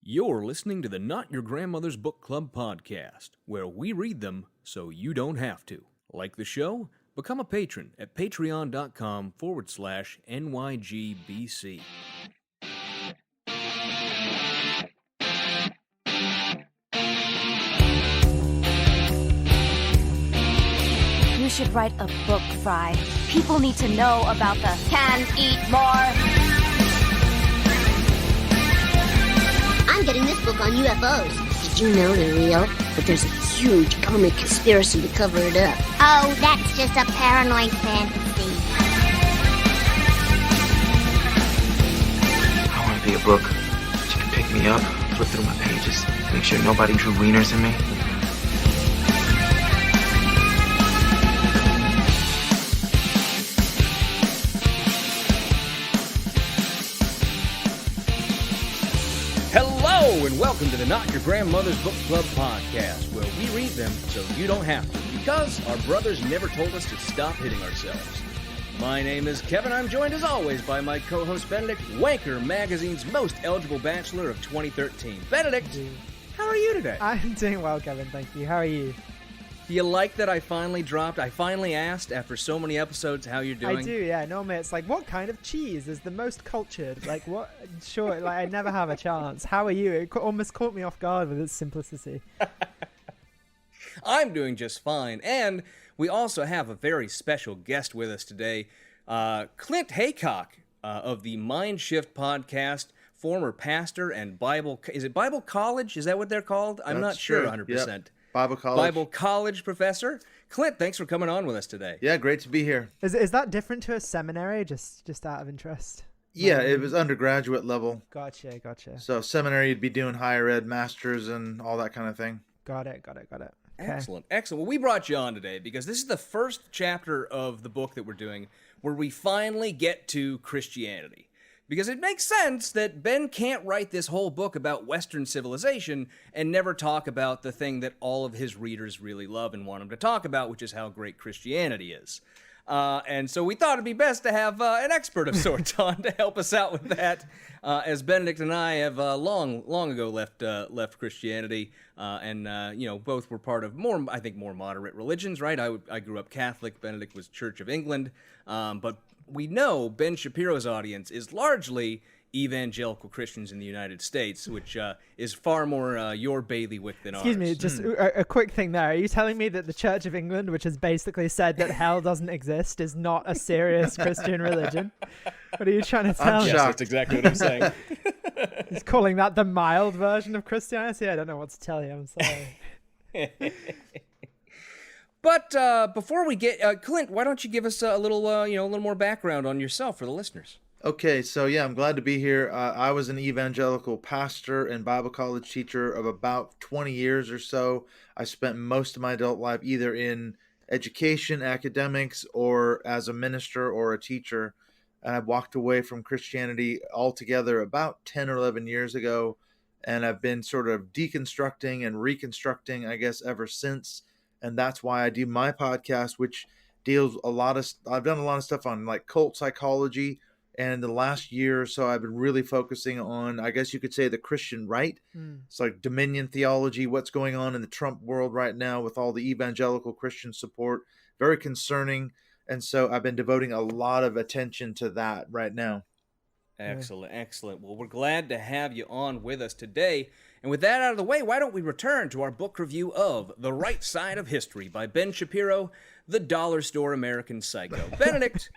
You're listening to the Not Your Grandmother's Book Club podcast, where we read them so you don't have to. Like the show? Become a patron at patreon.com/NYGBC. You should write a book, Fry. People need to know about the can eat more. I'm getting this book on UFOs. Did you know they're real? But there's a huge government conspiracy to cover it up. Oh, that's just a paranoid fantasy. I want to be a book. She can pick me up, flip through my pages, make sure nobody drew wieners in me. Hello, and welcome to the Not Your Grandmother's Book Club podcast, where we read them so you don't have to, because our brothers never told us to stop hitting ourselves. My name is Kevin. I'm joined as always by my co-host Benedict, Wanker Magazine's most eligible bachelor of 2013. Benedict, how are you today? I'm doing well, Kevin, thank you. How are you? Do you like that I finally asked after so many episodes how you're doing? I do, yeah. Normally it's like, what kind of cheese is the most cultured? Like, what? Sure, like, I never have a chance. How are you? It almost caught me off guard with its simplicity. I'm doing just fine, and we also have a very special guest with us today, Clint Heacock of the Mind Shift podcast, former pastor and Bible college? Is that what they're called? I'm not sure 100%. Yep. Bible college professor. Clint, thanks for coming on with us today. Yeah, great to be here. Is that different to a seminary, just out of interest? Yeah, it was undergraduate level. Gotcha. So seminary, you'd be doing higher ed, masters, and all that kind of thing. Got it. Okay. Excellent. Well, we brought you on today because this is the first chapter of the book that we're doing where we finally get to Christianity. Because it makes sense that Ben can't write this whole book about Western civilization and never talk about the thing that all of his readers really love and want him to talk about, which is how great Christianity is. And so we thought it'd be best to have an expert of sorts on to help us out with that, as Benedict and I have long ago left Christianity, and both were part of more moderate religions, right? I grew up Catholic. Benedict was Church of England, but we know Ben Shapiro's audience is largely evangelical Christians in the United States, which is far more your bailiwick than ours. Excuse me, just a quick thing there. Are you telling me that the Church of England, which has basically said that hell doesn't exist, is not a serious Christian religion? What are you trying to tell me? Yes, that's exactly what I'm saying. He's calling that the mild version of Christianity? I don't know what to tell you. I'm sorry. But before we get Clint, why don't you give us a little more background on yourself for the listeners? Okay, so yeah, I'm glad to be here. I was an evangelical pastor and Bible college teacher of about 20 years or so. I spent most of my adult life either in education, academics, or as a minister or a teacher. And I walked away from Christianity altogether about 10 or 11 years ago. And I've been sort of deconstructing and reconstructing, I guess, ever since. And that's why I do my podcast, which deals I've done a lot of stuff on like cult psychology. And the last year or so, I've been really focusing on, I guess you could say, the Christian right. It's like dominion theology, what's going on in the Trump world right now with all the evangelical Christian support. Very concerning. And so I've been devoting a lot of attention to that right now. Excellent. Well, we're glad to have you on with us today. And with that out of the way, why don't we return to our book review of The Right Side of History by Ben Shapiro, the Dollar Store American Psycho. Benedict,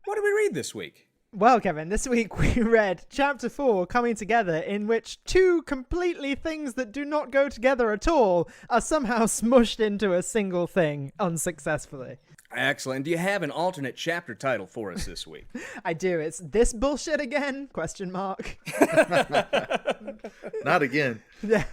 what did we read this week? Well, Kevin, this week we read Chapter 4, Coming Together, in which two completely things that do not go together at all are somehow smushed into a single thing unsuccessful. Excellent. Do you have an alternate chapter title for us this week? I do. It's This Bullshit Again? Question mark. Not again. Yeah,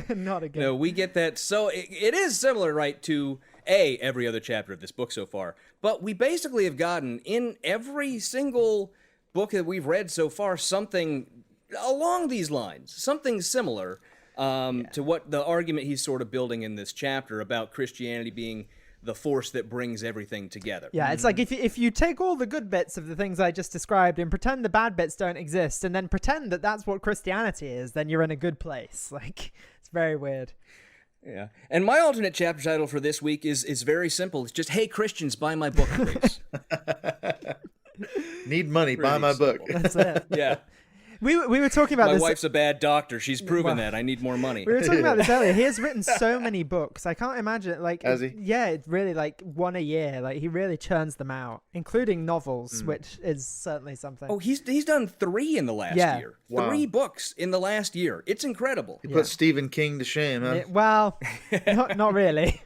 not again. No, we get that. So it is similar, right, to every other chapter of this book so far. But we basically have gotten in every single book that we've read so far something along these lines, something similar to what the argument he's sort of building in this chapter about Christianity being the force that brings everything together. Yeah, it's like if you take all the good bits of the things I just described and pretend the bad bits don't exist, and then pretend that that's what Christianity is, then you're in a good place. Like, it's very weird. Yeah. And my alternate chapter title for this week is very simple. It's just, "Hey, Christians, buy my book, please." Need money, buy Pretty my book. simple. That's it. Yeah. We were talking about My this. wife's a bad doctor. She's proven that. I need more money. We were talking about this earlier. He has written so many books. I can't imagine. Like, Has he? Yeah, it's really like one a year. Like, he really churns them out, including novels, which is certainly something. Oh, he's done 3 in the last year. Wow. 3 books in the last year. It's incredible. He put Stephen King to shame, huh? Well, not really.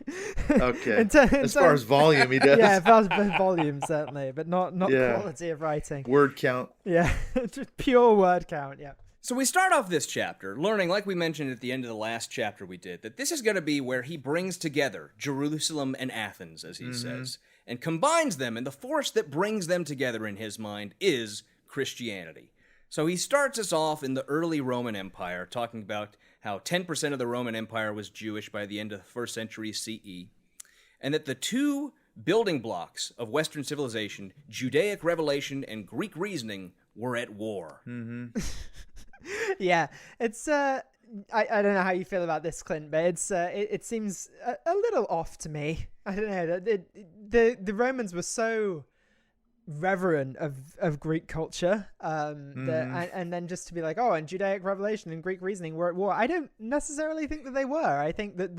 Okay. As far as volume, he does. Yeah, as far as volume, certainly, but not Yeah. quality of writing. Word count. Yeah, just pure word count. Yeah. So we start off this chapter learning, like we mentioned at the end of the last chapter we did, that this is going to be where he brings together Jerusalem and Athens, as he says, and combines them, and the force that brings them together in his mind is Christianity. So he starts us off in the early Roman Empire, talking about how 10% of the Roman Empire was Jewish by the end of the 1st century CE, and that the 2 building blocks of Western civilization, Judaic revelation and Greek reasoning, were at war. Yeah, it's I don't know how you feel about this, Clint, but it seems a little off to me. I don't know. The Romans were so reverent of Greek culture, and then just to be like, oh, and Judaic revelation and Greek reasoning were at war. I don't necessarily think that they were. I think that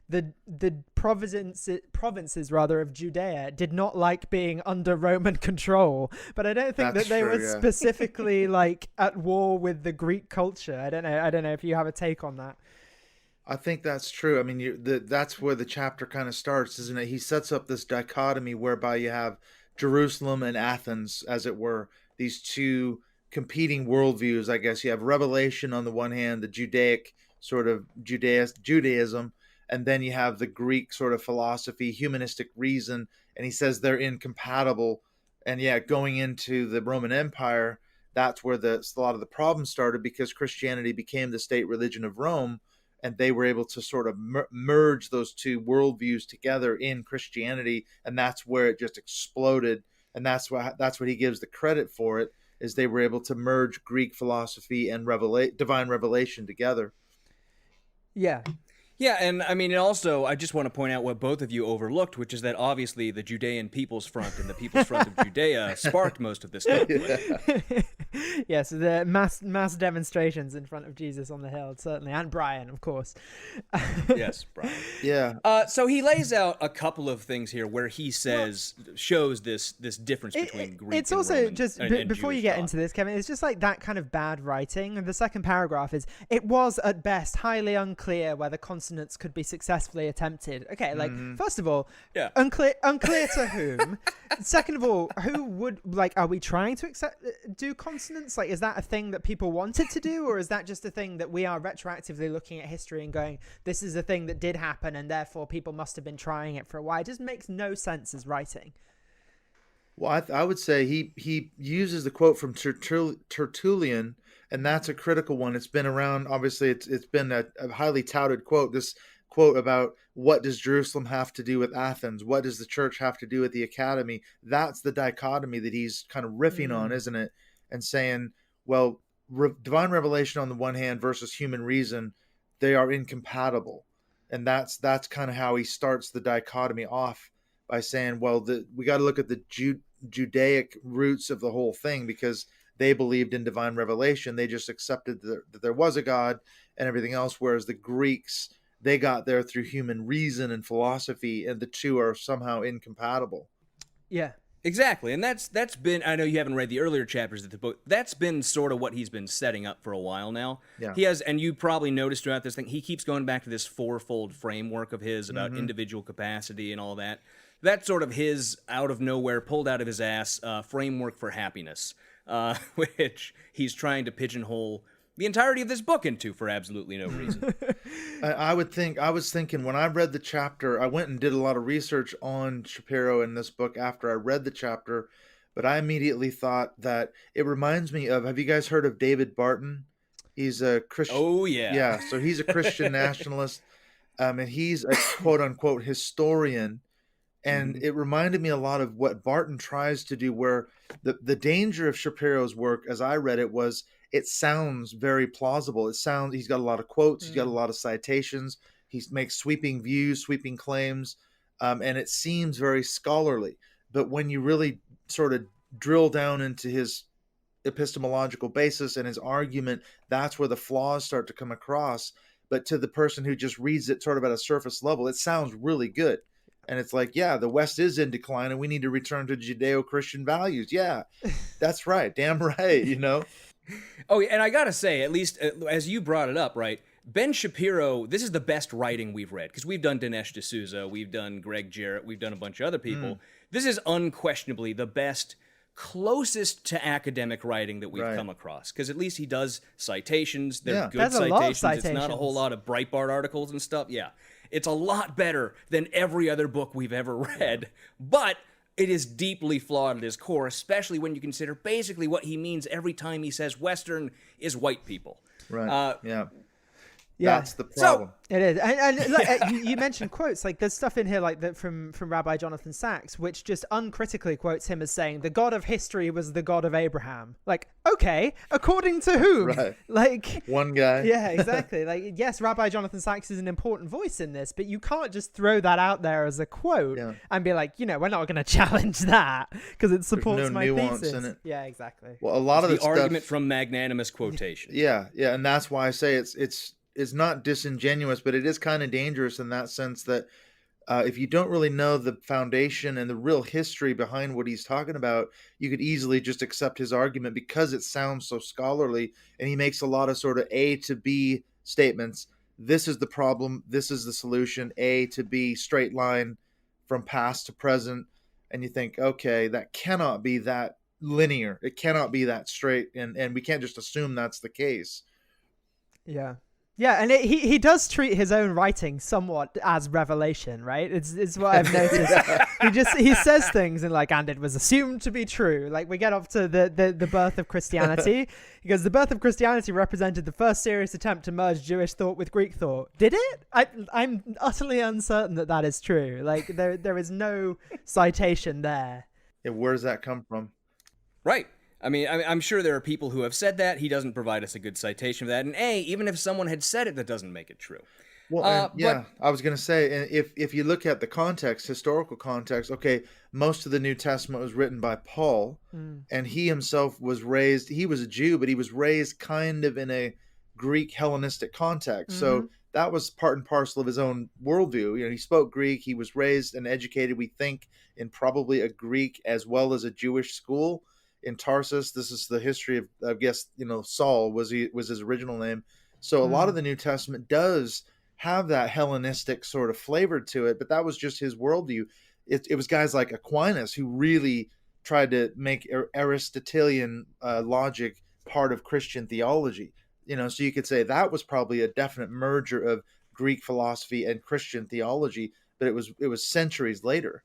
the provinces rather of Judea did not like being under Roman control, but I don't think That's that they true, were yeah. specifically like at war with the Greek culture. I don't know if you have a take on that. I think that's true. I mean, that's where the chapter kind of starts, isn't it? He sets up this dichotomy whereby you have Jerusalem and Athens, as it were, these 2 competing worldviews, I guess. You have revelation on the one hand, the Judaic sort of Judaism, and then you have the Greek sort of philosophy, humanistic reason, and he says they're incompatible. And yeah, going into the Roman Empire, that's where a lot of the problems started, because Christianity became the state religion of Rome, and they were able to sort of merge those 2 worldviews together in Christianity, and that's where it just exploded. And that's what he gives the credit for it, is they were able to merge Greek philosophy and divine revelation together. Yeah. Yeah, and I mean, and also, I just want to point out what both of you overlooked, which is that obviously the Judean People's Front and the People's Front of Judea sparked most of this conflict. Yeah, so the mass demonstrations in front of Jesus on the hill, certainly, and Brian, of course. Yes, Brian. Yeah. So he lays out a couple of things here where he shows this difference between Greek it's and also Roman just and before you Jewish get thought. into this, Kevin, it's just like that kind of bad writing. And the second paragraph is, it was at best highly unclear whether consonants could be successfully attempted. Okay, like first of all, Yeah. unclear to whom. Second of all, who would, like, are we trying to do consonants? Like, is that a thing that people wanted to do, or is that just a thing that we are retroactively looking at history and going, this is a thing that did happen and therefore people must have been trying it for a while? It just makes no sense as writing. Well, I would say he uses the quote from Tertullian, and that's a critical one. It's been around. Obviously, it's been a highly touted quote. This quote about what does Jerusalem have to do with Athens? What does the church have to do with the academy? That's the dichotomy that he's kind of riffing on, isn't it? And saying, well, divine revelation on the one hand versus human reason, they are incompatible. And that's kind of how he starts the dichotomy off, by saying, well, we got to look at the Judaic roots of the whole thing, because they believed in divine revelation. They just accepted that there was a God and everything else, whereas the Greeks, they got there through human reason and philosophy, and the 2 are somehow incompatible. Yeah. Exactly, and that's been, I know you haven't read the earlier chapters of the book, that's been sort of what he's been setting up for a while now. Yeah. He has, and you probably noticed throughout this thing, he keeps going back to this 4-fold framework of his about individual capacity and all that. That's sort of his out of nowhere, pulled out of his ass framework for happiness, which he's trying to pigeonhole the entirety of this book into for absolutely no reason. I was thinking when I read the chapter, I went and did a lot of research on Shapiro in this book after I read the chapter, but I immediately thought that it reminds me of, have you guys heard of David Barton? He's a Christian. Oh, yeah. Yeah, so he's a Christian nationalist, and he's a quote unquote historian. And it reminded me a lot of what Barton tries to do, where the danger of Shapiro's work, as I read it, was it sounds very plausible. He's got a lot of quotes, he's got a lot of citations, he makes sweeping views, sweeping claims, and it seems very scholarly. But when you really sort of drill down into his epistemological basis and his argument, that's where the flaws start to come across. But to the person who just reads it sort of at a surface level, it sounds really good. And it's like, yeah, the West is in decline and we need to return to Judeo-Christian values. Yeah, that's right. Damn right, you know? Oh, and I gotta say, at least as you brought it up, right? Ben Shapiro, this is the best writing we've read, because we've done Dinesh D'Souza, we've done Greg Jarrett, we've done a bunch of other people. This is unquestionably the best, closest to academic writing that we've come across, because at least he does citations. They're good citations. It's not a whole lot of Breitbart articles and stuff. Yeah, it's a lot better than every other book we've ever read, but it is deeply flawed at its core, especially when you consider basically what he means every time he says Western is white people. Right. Yeah. Yeah. That's the problem. It is. And like, you mentioned quotes. Like, there's stuff in here like that from Rabbi Jonathan Sacks, which just uncritically quotes him as saying, the God of history was the God of Abraham. Like, okay, according to whom? Right. Like, one guy. Yeah, exactly. Like, yes, Rabbi Jonathan Sacks is an important voice in this, but you can't just throw that out there as a quote and be like, we're not going to challenge that because it supports my thesis. In it. Yeah, exactly. Well, a lot of the argument from magnanimous quotation. Yeah, and that's why I say it's not disingenuous, but it is kind of dangerous in that sense that if you don't really know the foundation and the real history behind what he's talking about, you could easily just accept his argument because it sounds so scholarly, and he makes a lot of sort of A to B statements. This is the problem. This is the solution. A to B, straight line from past to present. And you think, okay, that cannot be that linear. It cannot be that straight. And we can't just assume that's the case. Yeah. Yeah, and he does treat his own writing somewhat as revelation, right? It's what I've noticed. He says things and it was assumed to be true. Like, we get up to the birth of Christianity. He goes, the birth of Christianity represented the first serious attempt to merge Jewish thought with Greek thought. Did it? I'm utterly uncertain that is true. Like, there is no citation there. Yeah, where does that come from? Right. I mean, I'm sure there are people who have said that. He doesn't provide us a good citation of that. And even if someone had said it, that doesn't make it true. Well, I was going to say, if you look at the context, historical context, okay, most of the New Testament was written by Paul, and he himself was raised, he was a Jew, but he was raised kind of in a Greek Hellenistic context. So that was part and parcel of his own worldview. You know, he spoke Greek, he was raised and educated, we think, in probably a Greek as well as a Jewish school. In Tarsus, this is the history of, I guess, Saul was his original name. So a lot of the New Testament does have that Hellenistic sort of flavor to it, but that was just his worldview. It was guys like Aquinas who really tried to make Aristotelian logic part of Christian theology. So you could say that was probably a definite merger of Greek philosophy and Christian theology, but it was centuries later.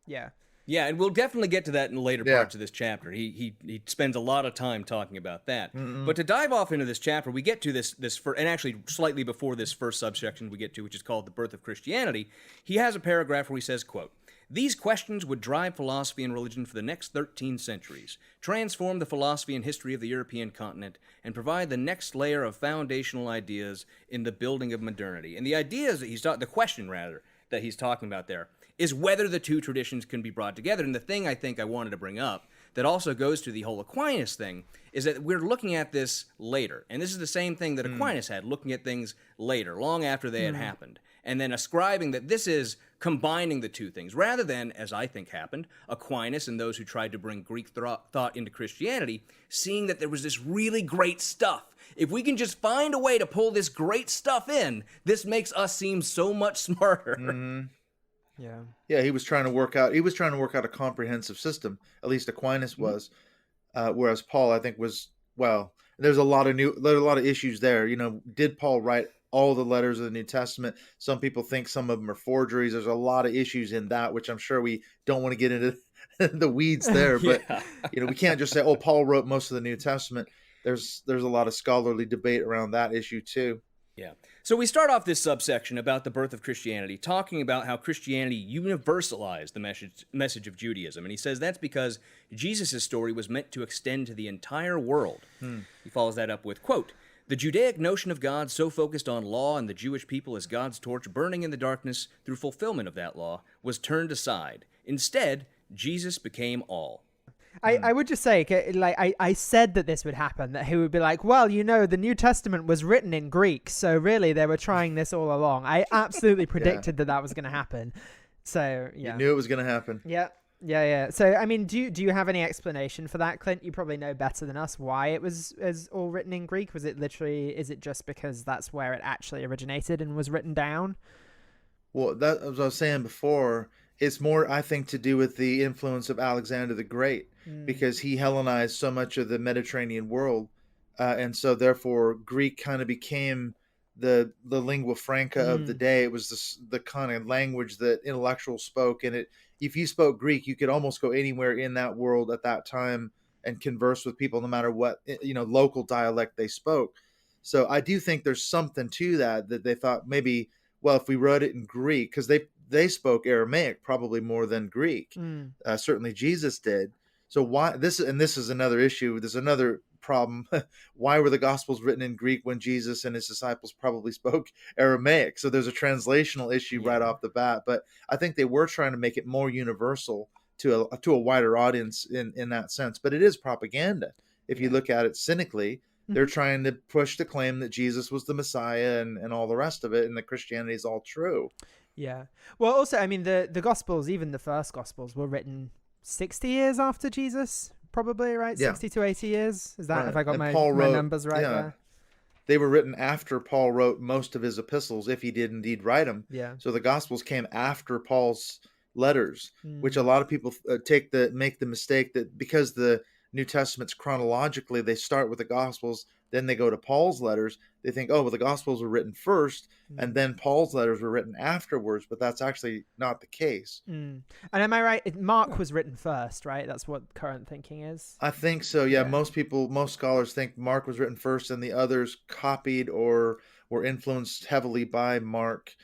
Yeah. Yeah, and we'll definitely get to that in the later parts of this chapter. He spends a lot of time talking about that. But to dive off into this chapter, we get to this and actually slightly before this first subsection we get to, which is called The Birth of Christianity, he has a paragraph where he says, quote, "These questions would drive philosophy and religion for the next 13 centuries, transform the philosophy and history of the European continent, and provide the next layer of foundational ideas in the building of modernity." And the ideas that the question that he's talking about there is whether the two traditions can be brought together. And the thing I think I wanted to bring up that also goes to the whole Aquinas thing is that we're looking at this later. And this is the same thing that Aquinas had, looking at things later, long after they had happened. And then ascribing that this is combining the two things, rather than, as I think happened, Aquinas and those who tried to bring Greek thought into Christianity, seeing that there was this really great stuff. If we can just find a way to pull this great stuff in, this makes us seem so much smarter. Yeah, he was trying to work out a comprehensive system. At least Aquinas was, whereas Paul, I think, was, well, there's a lot of issues there. Did Paul write all the letters of the New Testament? Some people think some of them are forgeries. There's a lot of issues in that, which I'm sure we don't want to get into the weeds there. But we can't just say, oh, Paul wrote most of the New Testament. There's a lot of scholarly debate around that issue too. Yeah. So we start off this subsection about the birth of Christianity, talking about how Christianity universalized the message of Judaism. And he says that's because Jesus' story was meant to extend to the entire world. He follows that up with, quote, "The Judaic notion of God so focused on law and the Jewish people as God's torch burning in the darkness through fulfillment of that law was turned aside. Instead, Jesus became all." I would just say, like, I said that this would happen, that he would be like, well, you know, the New Testament was written in Greek, so really they were trying this all along. I absolutely predicted that was going to happen. So, yeah. You knew it was going to happen. Yeah. So, I mean, do you have any explanation for that, Clint? You probably know better than us why it was all written in Greek. Was it literally, is it just because that's where it actually originated and was written down? Well, that, as I was saying before, it's more, I think, to do with the influence of Alexander the Great, because he Hellenized so much of the Mediterranean world, and so therefore Greek kind of became the lingua franca of the day. It was the kind of language that intellectuals spoke, and if you spoke Greek, you could almost go anywhere in that world at that time and converse with people, no matter what local dialect they spoke. So I do think there's something to that they thought maybe, well, if we wrote it in Greek, because they spoke Aramaic probably more than Greek. Certainly Jesus did. So why this is another issue. There's another problem. Why were the Gospels written in Greek when Jesus and his disciples probably spoke Aramaic? So there's a translational issue right off the bat. But I think they were trying to make it more universal to a wider audience in that sense. But it is propaganda. If you look at it cynically, they're trying to push the claim that Jesus was the Messiah and all the rest of it, and that Christianity is all true. Yeah. Well, also, I mean, the Gospels, even the first Gospels, were written 60 years after Jesus, probably, right? Yeah. 60 to 80 years? Is that, Right. have I got And my Paul wrote- numbers right yeah. there? They were written after Paul wrote most of his epistles, if he did indeed write them. Yeah. So the Gospels came after Paul's letters, which a lot of people make the mistake that because the New Testament's chronologically, they start with the Gospels, then they go to Paul's letters. They think, oh, well, the Gospels were written first, and then Paul's letters were written afterwards, but that's actually not the case. And am I right? Mark was written first, right? That's what current thinking is. I think so. Yeah, most scholars think Mark was written first, and the others copied or were influenced heavily by Mark.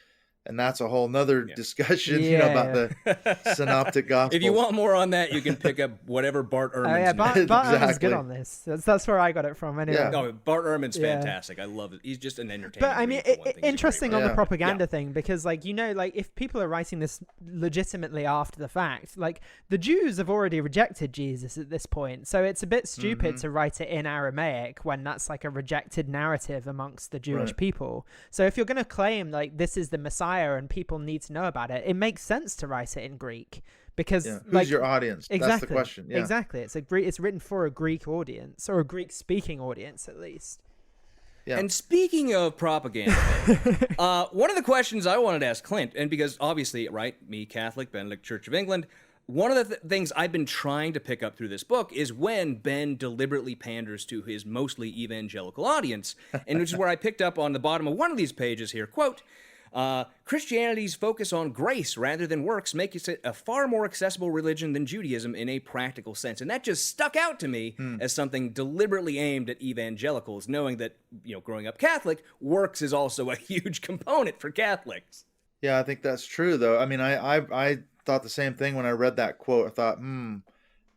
And that's a whole nother discussion, about the synoptic gospel. If you want more on that, you can pick up whatever Bart Ehrman's. Oh, yeah, Bart Ehrman's Exactly. good on this. That's where I got it from anyway. Yeah. No, Bart Ehrman's fantastic. I love it. He's just an entertainer. But I mean, interesting on the propaganda Yeah. thing, because if people are writing this legitimately after the fact, like the Jews have already rejected Jesus at this point, so it's a bit stupid to write it in Aramaic when that's like a rejected narrative amongst the Jewish people. So if you're going to claim like this is the Messiah and people need to know about it, it makes sense to write it in Greek. Because who's your audience? Exactly, That's the question. Yeah. Exactly. It's written for a Greek audience, or a Greek speaking audience at least. Yeah. And speaking of propaganda, one of the questions I wanted to ask Clint, and because obviously, right, me, Catholic, Benedict Church of England, one of the things I've been trying to pick up through this book is when Ben deliberately panders to his mostly evangelical audience, and which is where I picked up on the bottom of one of these pages here, quote, Christianity's focus on grace rather than works makes it a far more accessible religion than Judaism in a practical sense. And that just stuck out to me as something deliberately aimed at evangelicals, knowing that, growing up Catholic, works is also a huge component for Catholics. Yeah, I think that's true, though. I mean, I thought the same thing when I read that quote. I thought,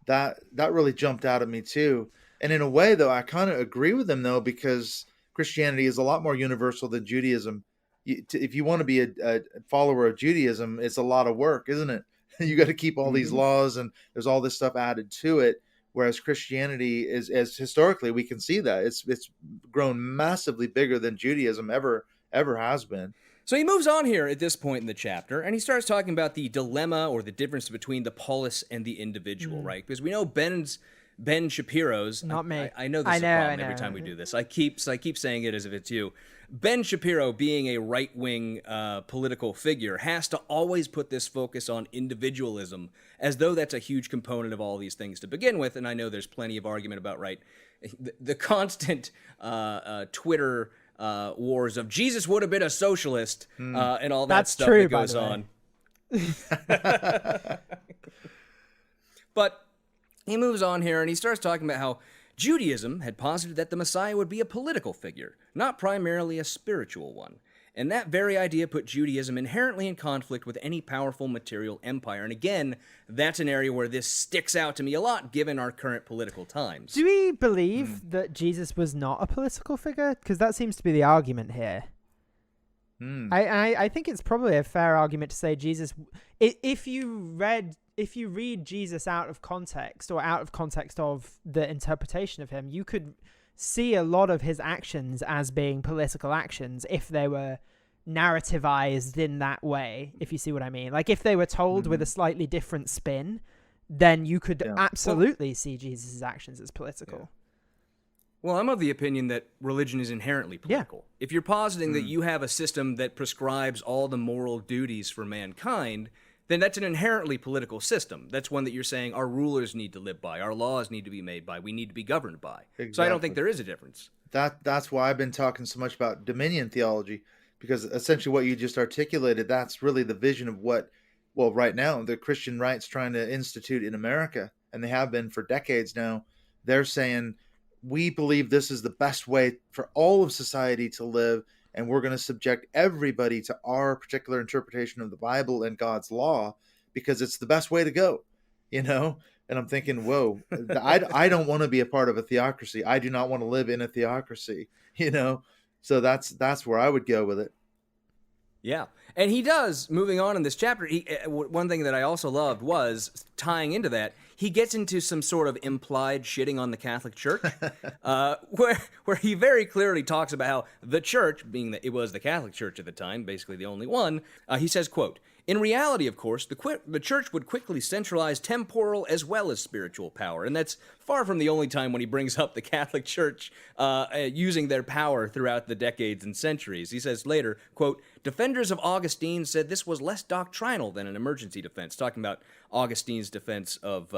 that really jumped out at me, too. And in a way, though, I kind of agree with him, though, because Christianity is a lot more universal than Judaism. If you want to be a follower of Judaism, it's a lot of work, isn't it? You got to keep all these laws, and there's all this stuff added to it. Whereas Christianity is, as historically we can see that it's grown massively bigger than Judaism ever has been. So he moves on here at this point in the chapter, and he starts talking about the dilemma or the difference between the polis and the individual, right? Because we know Ben Shapiro's. Not me. I know this is a problem every time we do this. I keep saying it as if it's you. Ben Shapiro, being a right-wing political figure, has to always put this focus on individualism, as though that's a huge component of all these things to begin with. And I know there's plenty of argument about the constant Twitter wars of Jesus would have been a socialist and all that stuff true, that goes on. But he moves on here and he starts talking about how Judaism had posited that the Messiah would be a political figure, not primarily a spiritual one. And that very idea put Judaism inherently in conflict with any powerful material empire. And again, that's an area where this sticks out to me a lot, given our current political times. Do we believe that Jesus was not a political figure? Because that seems to be the argument here. I think it's probably a fair argument to say Jesus. If you read Jesus out of context, or out of context of the interpretation of him, you could see a lot of his actions as being political actions if they were narrativized in that way, if you see what I mean. Like, if they were told with a slightly different spin, then you could absolutely see Jesus' actions as political. Yeah. Well, I'm of the opinion that religion is inherently political. If you're positing that you have a system that prescribes all the moral duties for mankind, then that's an inherently political system. That's one that you're saying our rulers need to live by, our laws need to be made by, we need to be governed by. Exactly. So I don't think there is a difference. That's why I've been talking so much about dominion theology, because essentially what you just articulated, that's really the vision of what, well, right now, the Christian right's trying to institute in America, and they have been for decades now. They're saying, we believe this is the best way for all of society to live, and we're going to subject everybody to our particular interpretation of the Bible and God's law because it's the best way to go, And I'm thinking, whoa, I don't want to be a part of a theocracy. I do not want to live in a theocracy, So that's where I would go with it. Yeah. And he does, moving on in this chapter, one thing that I also loved was, tying into that, he gets into some sort of implied shitting on the Catholic Church, where he very clearly talks about how the church, being that it was the Catholic Church at the time, basically the only one, he says, quote, "In reality, of course, the church would quickly centralize temporal as well as spiritual power." And that's far from the only time when he brings up the Catholic Church using their power throughout the decades and centuries. He says later, quote, "Defenders of Augustine said this was less doctrinal than an emergency defense," talking about Augustine's defense of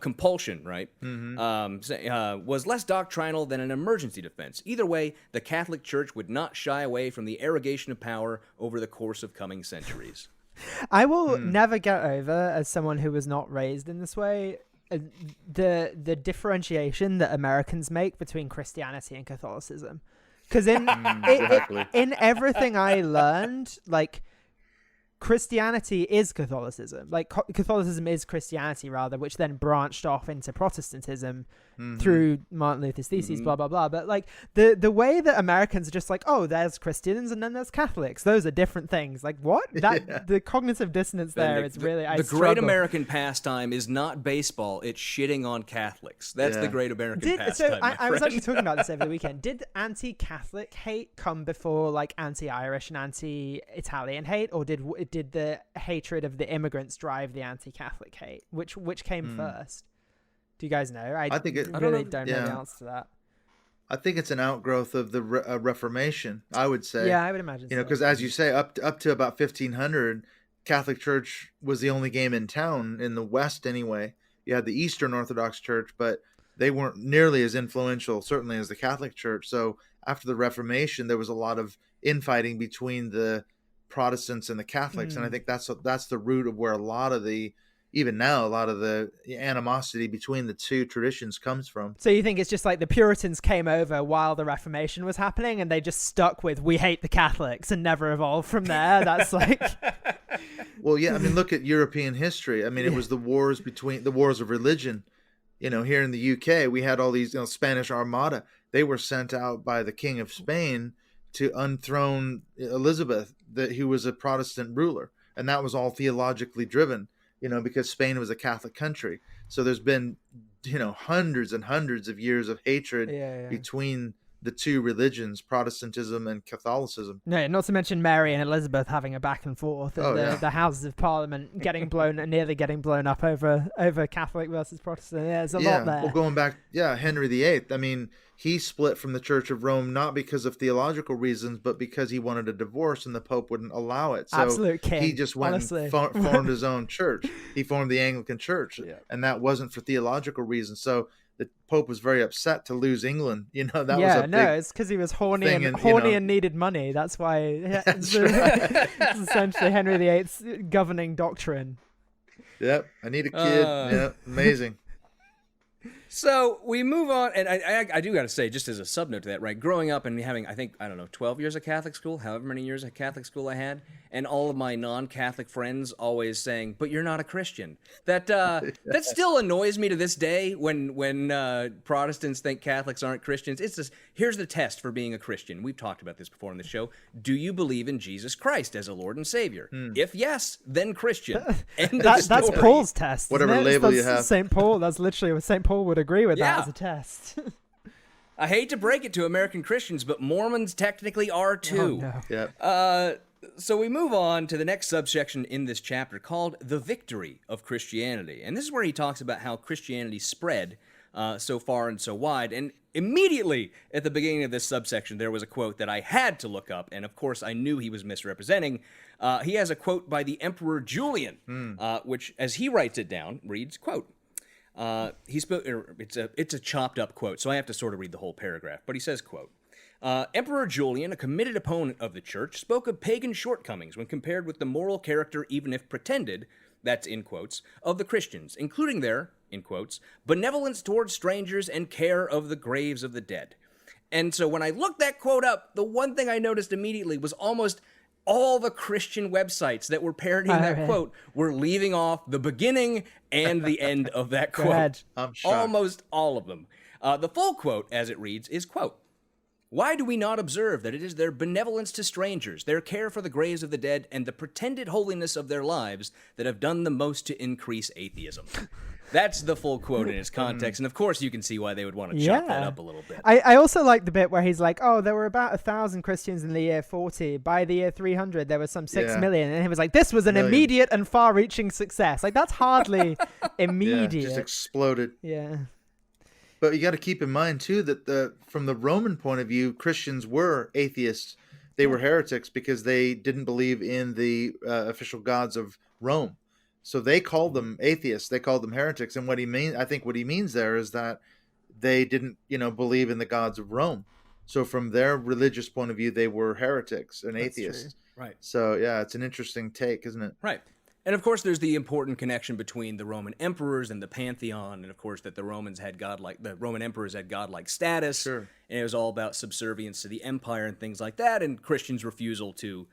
compulsion, right? Was less doctrinal than an emergency defense. Either way, the Catholic Church would not shy away from the arrogation of power over the course of coming centuries. I will never get over, as someone who was not raised in this way, the differentiation that Americans make between Christianity and Catholicism. Because in everything I learned, like, Christianity is Catholicism. Like, Catholicism is Christianity, rather, which then branched off into Protestantism through Martin Luther's theses, blah, blah, blah. But, like, the way that Americans are just like, oh, there's Christians and then there's Catholics. Those are different things. Like, what? The cognitive dissonance there is really... The great American pastime is not baseball. It's shitting on Catholics. That's the great American pastime, So I was actually talking about this over the weekend. Did anti-Catholic hate come before, like, anti-Irish and anti-Italian hate? Or did the hatred of the immigrants drive the anti-Catholic hate? Which came first? Do you guys know? I think don't know the answer to that. I think it's an outgrowth of the Reformation, I would say. Yeah, I would imagine. Because as you say, up to about 1500, Catholic Church was the only game in town, in the West anyway. You had the Eastern Orthodox Church, but they weren't nearly as influential, certainly, as the Catholic Church. So after the Reformation, there was a lot of infighting between the Protestants and the Catholics, and I think that's the root of where a lot of the animosity between the two traditions comes from. So you think it's just like the Puritans came over while the Reformation was happening, and they just stuck with "we hate the Catholics" and never evolved from there? That's like... Well, yeah, I mean, look at European history. I mean, it was the wars of religion. Here in the UK, we had all these Spanish Armada. They were sent out by the King of Spain to unthrone Elizabeth, who was a Protestant ruler. And that was all theologically driven, because Spain was a Catholic country. So there's been, hundreds and hundreds of years of hatred between the two religions, Protestantism and Catholicism. No, not to mention Mary and Elizabeth having a back and forth, and the Houses of Parliament nearly getting blown up over Catholic versus Protestant. Yeah, there's a lot there. Well, going back, Henry VIII. I mean, he split from the Church of Rome not because of theological reasons, but because he wanted a divorce, and the Pope wouldn't allow it. So absolute king. He just went and formed his own church. He formed the Anglican Church, and that wasn't for theological reasons. So the Pope was very upset to lose England. That was a big it's because he was horny and needed money. That's why it's essentially Henry VIII's governing doctrine. Yep, I need a kid. Amazing. So we move on, and I do got to say, just as a subnote to that, right? Growing up and having, I think, I don't know, 12 years of Catholic school, however many years of Catholic school I had, and all of my non-Catholic friends always saying, "But you're not a Christian." That still annoys me to this day when Protestants think Catholics aren't Christians. It's just, here's the test for being a Christian. We've talked about this before on the show. Do you believe in Jesus Christ as a Lord and Savior? If yes, then Christian. That's Paul's test. Whatever isn't it? label you That's have. St. Paul. That's literally what St. Paul would agree with that Yeah. as a test. I hate to break it to American Christians, but Mormons technically are too. Oh, no. Yeah. So we move on to the next subsection in this chapter called The Victory of Christianity. And this is where he talks about how Christianity spread so far and so wide. And immediately at the beginning of this subsection, there was a quote that I had to look up. And of course, I knew he was misrepresenting. He has a quote by the Emperor Julian, which, as he writes it down, reads, quote, it's a chopped up quote, so I have to sort of read the whole paragraph. But he says, quote, Emperor Julian, a committed opponent of the church, spoke of pagan shortcomings when compared with the moral character, even if pretended, that's in quotes, of the Christians, including their, in quotes, benevolence towards strangers and care of the graves of the dead. And so when I looked that quote up, the one thing I noticed immediately was almost all the Christian websites that were parodying that quote were leaving off the beginning and the end of that Go quote. ahead. I'm shocked. Almost all of them. The full quote, as it reads, is, quote, "Why do we not observe that it is their benevolence to strangers, their care for the graves of the dead, and the pretended holiness of their lives that have done the most to increase atheism?" That's the full quote in its context, and of course you can see why they would want to chop that up a little bit. I also like the bit where he's like, oh, there were about 1,000 Christians in the year 40. By the year 300, there was some 6 million. And he was like, this was an immediate and far-reaching success. Like, that's hardly immediate. Yeah, just exploded. Yeah. But you got to keep in mind too that from the Roman point of view, Christians were atheists. They were heretics because they didn't believe in the official gods of Rome. So they called them atheists. They called them heretics. And I think what he means there is that they didn't, believe in the gods of Rome. So from their religious point of view, they were heretics and atheists. Right. So yeah, it's an interesting take, isn't it? Right. And of course, there's the important connection between the Roman emperors and the pantheon, and of course that the Roman emperors had godlike status, Sure. And it was all about subservience to the empire and things like that, and Christians' refusal to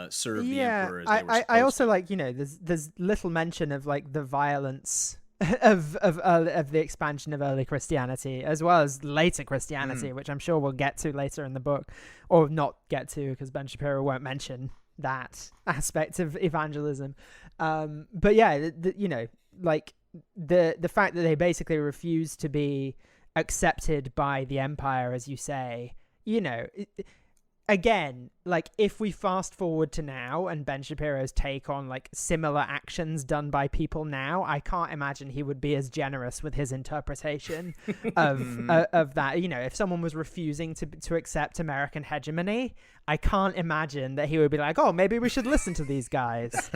serve the emperor as they were supposed I also to. like, there's little mention of like the violence of the expansion of early Christianity as well as later Christianity, which I'm sure we'll get to later in the book, or not get to because Ben Shapiro won't mention that aspect of evangelism. But yeah, the fact that they basically refuse to be accepted by the empire, as you say, again, like if we fast forward to now and Ben Shapiro's take on like similar actions done by people now, I can't imagine he would be as generous with his interpretation of that. If someone was refusing to accept American hegemony, I can't imagine that he would be like, oh, maybe we should listen to these guys.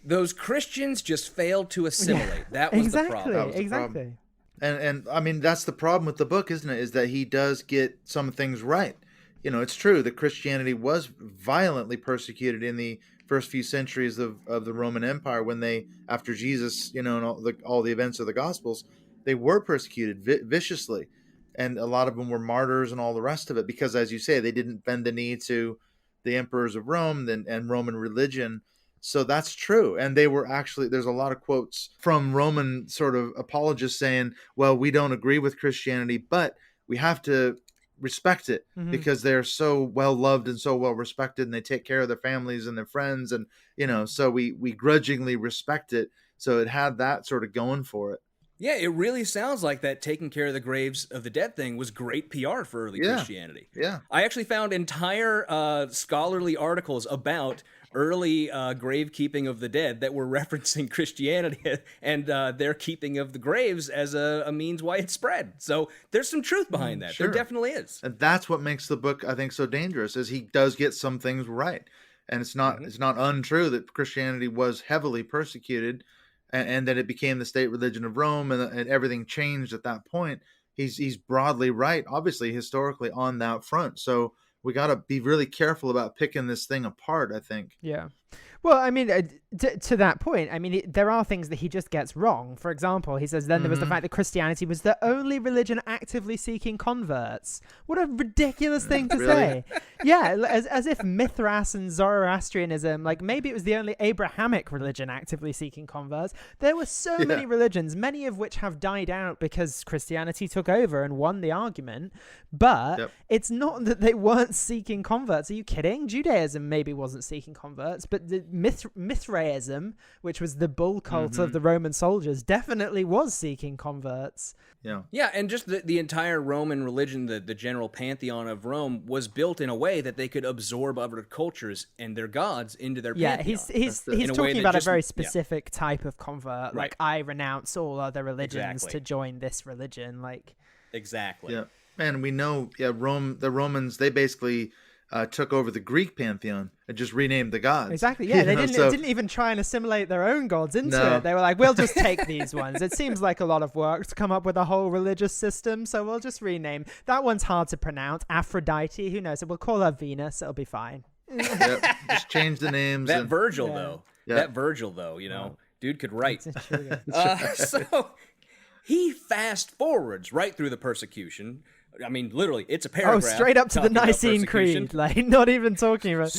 Those Christians just failed to assimilate. That was the problem. Exactly. And I mean, that's the problem with the book, isn't it? Is that he does get some things right. It's true that Christianity was violently persecuted in the first few centuries of the Roman Empire when they, after Jesus, and all the events of the Gospels, they were persecuted viciously. And a lot of them were martyrs and all the rest of it because, as you say, they didn't bend the knee to the emperors of Rome and Roman religion. So that's true. And they were actually, there's a lot of quotes from Roman sort of apologists saying, well, we don't agree with Christianity, but we have to respect it because they're so well loved and so well respected and they take care of their families and their friends. And, so we grudgingly respect it. So it had that sort of going for it. Yeah, it really sounds like that taking care of the graves of the dead thing was great PR for early Christianity. Yeah. I actually found entire scholarly articles about early gravekeeping of the dead that were referencing Christianity and their keeping of the graves as a means why it spread. So there's some truth behind that. Sure. There definitely is. And that's what makes the book, I think, so dangerous, is he does get some things right. And it's not untrue that Christianity was heavily persecuted and that it became the state religion of Rome and everything changed at that point. He's broadly right, obviously, historically on that front. So we got to be really careful about picking this thing apart, I think. Yeah. Well, I mean, to that point, I mean, there are things that he just gets wrong. For example, he says then there was the fact that Christianity was the only religion actively seeking converts. What a ridiculous thing to say. Yeah, as if Mithras and Zoroastrianism, like maybe it was the only Abrahamic religion actively seeking converts. There were so many religions, many of which have died out because Christianity took over and won the argument. But it's not that they weren't seeking converts. Are you kidding? Judaism maybe wasn't seeking converts, but the Mithraism, which was the bull cult of the Roman soldiers, definitely was seeking converts. Yeah, and just the entire Roman religion, the general pantheon of Rome, was built in a way that they could absorb other cultures and their gods into their pantheon. He's talking about a very specific type of convert. Like, I renounce all other religions to join this religion. Like, exactly. Yeah, and we know, the Romans, they basically took over the Greek pantheon and just renamed the gods. Exactly. Yeah, they didn't even try and assimilate their own gods into it. They were like, we'll just take these ones. It seems like a lot of work to come up with a whole religious system, so we'll just rename. That one's hard to pronounce. Aphrodite, who knows? We'll call her Venus. It'll be fine. Just change the names. That Virgil, though, you know, dude could write. So he fast forwards right through the persecution. I mean, literally, it's a paragraph. Oh, straight up to the Nicene Creed. Like, not even talking about...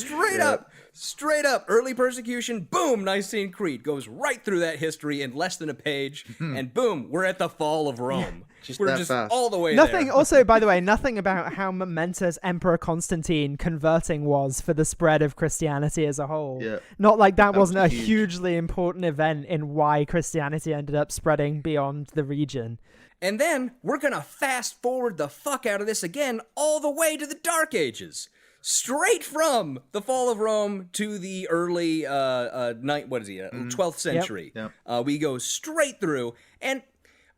Straight up, early persecution, boom, Nicene Creed. Goes right through that history in less than a page, and boom, we're at the fall of Rome. We're just fast. All the way there. Also, by the way, nothing about how momentous Emperor Constantine converting was for the spread of Christianity as a whole. Yeah. Not like that wasn't a hugely important event in why Christianity ended up spreading beyond the region. And then we're going to fast forward the fuck out of this again all the way to the Dark Ages. Straight from the fall of Rome to the early 12th century. Yep. We go straight through. And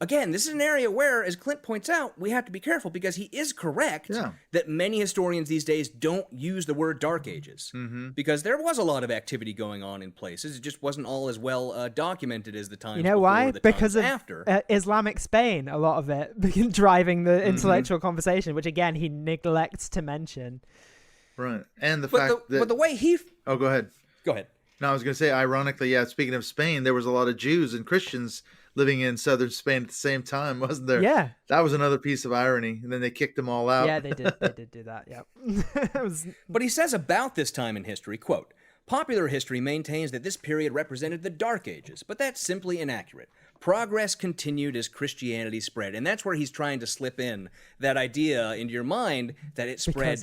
again, this is an area where, as Clint points out, we have to be careful because he is correct that many historians these days don't use the word Dark Ages because there was a lot of activity going on in places. It just wasn't all as well documented as the times before. You know why? Because of after. Islamic Spain, a lot of it driving the intellectual conversation, which again he neglects to mention. Right, and but the way he... Oh, go ahead. Go ahead. No, I was going to say, ironically, speaking of Spain, there was a lot of Jews and Christians living in southern Spain at the same time, wasn't there? Yeah. That was another piece of irony. And then they kicked them all out. Yeah, they did. They did do that, yep. But he says about this time in history, quote, "Popular history maintains that this period represented the Dark Ages, but that's simply inaccurate. Progress continued as Christianity spread." And that's where he's trying to slip in that idea into your mind that it spread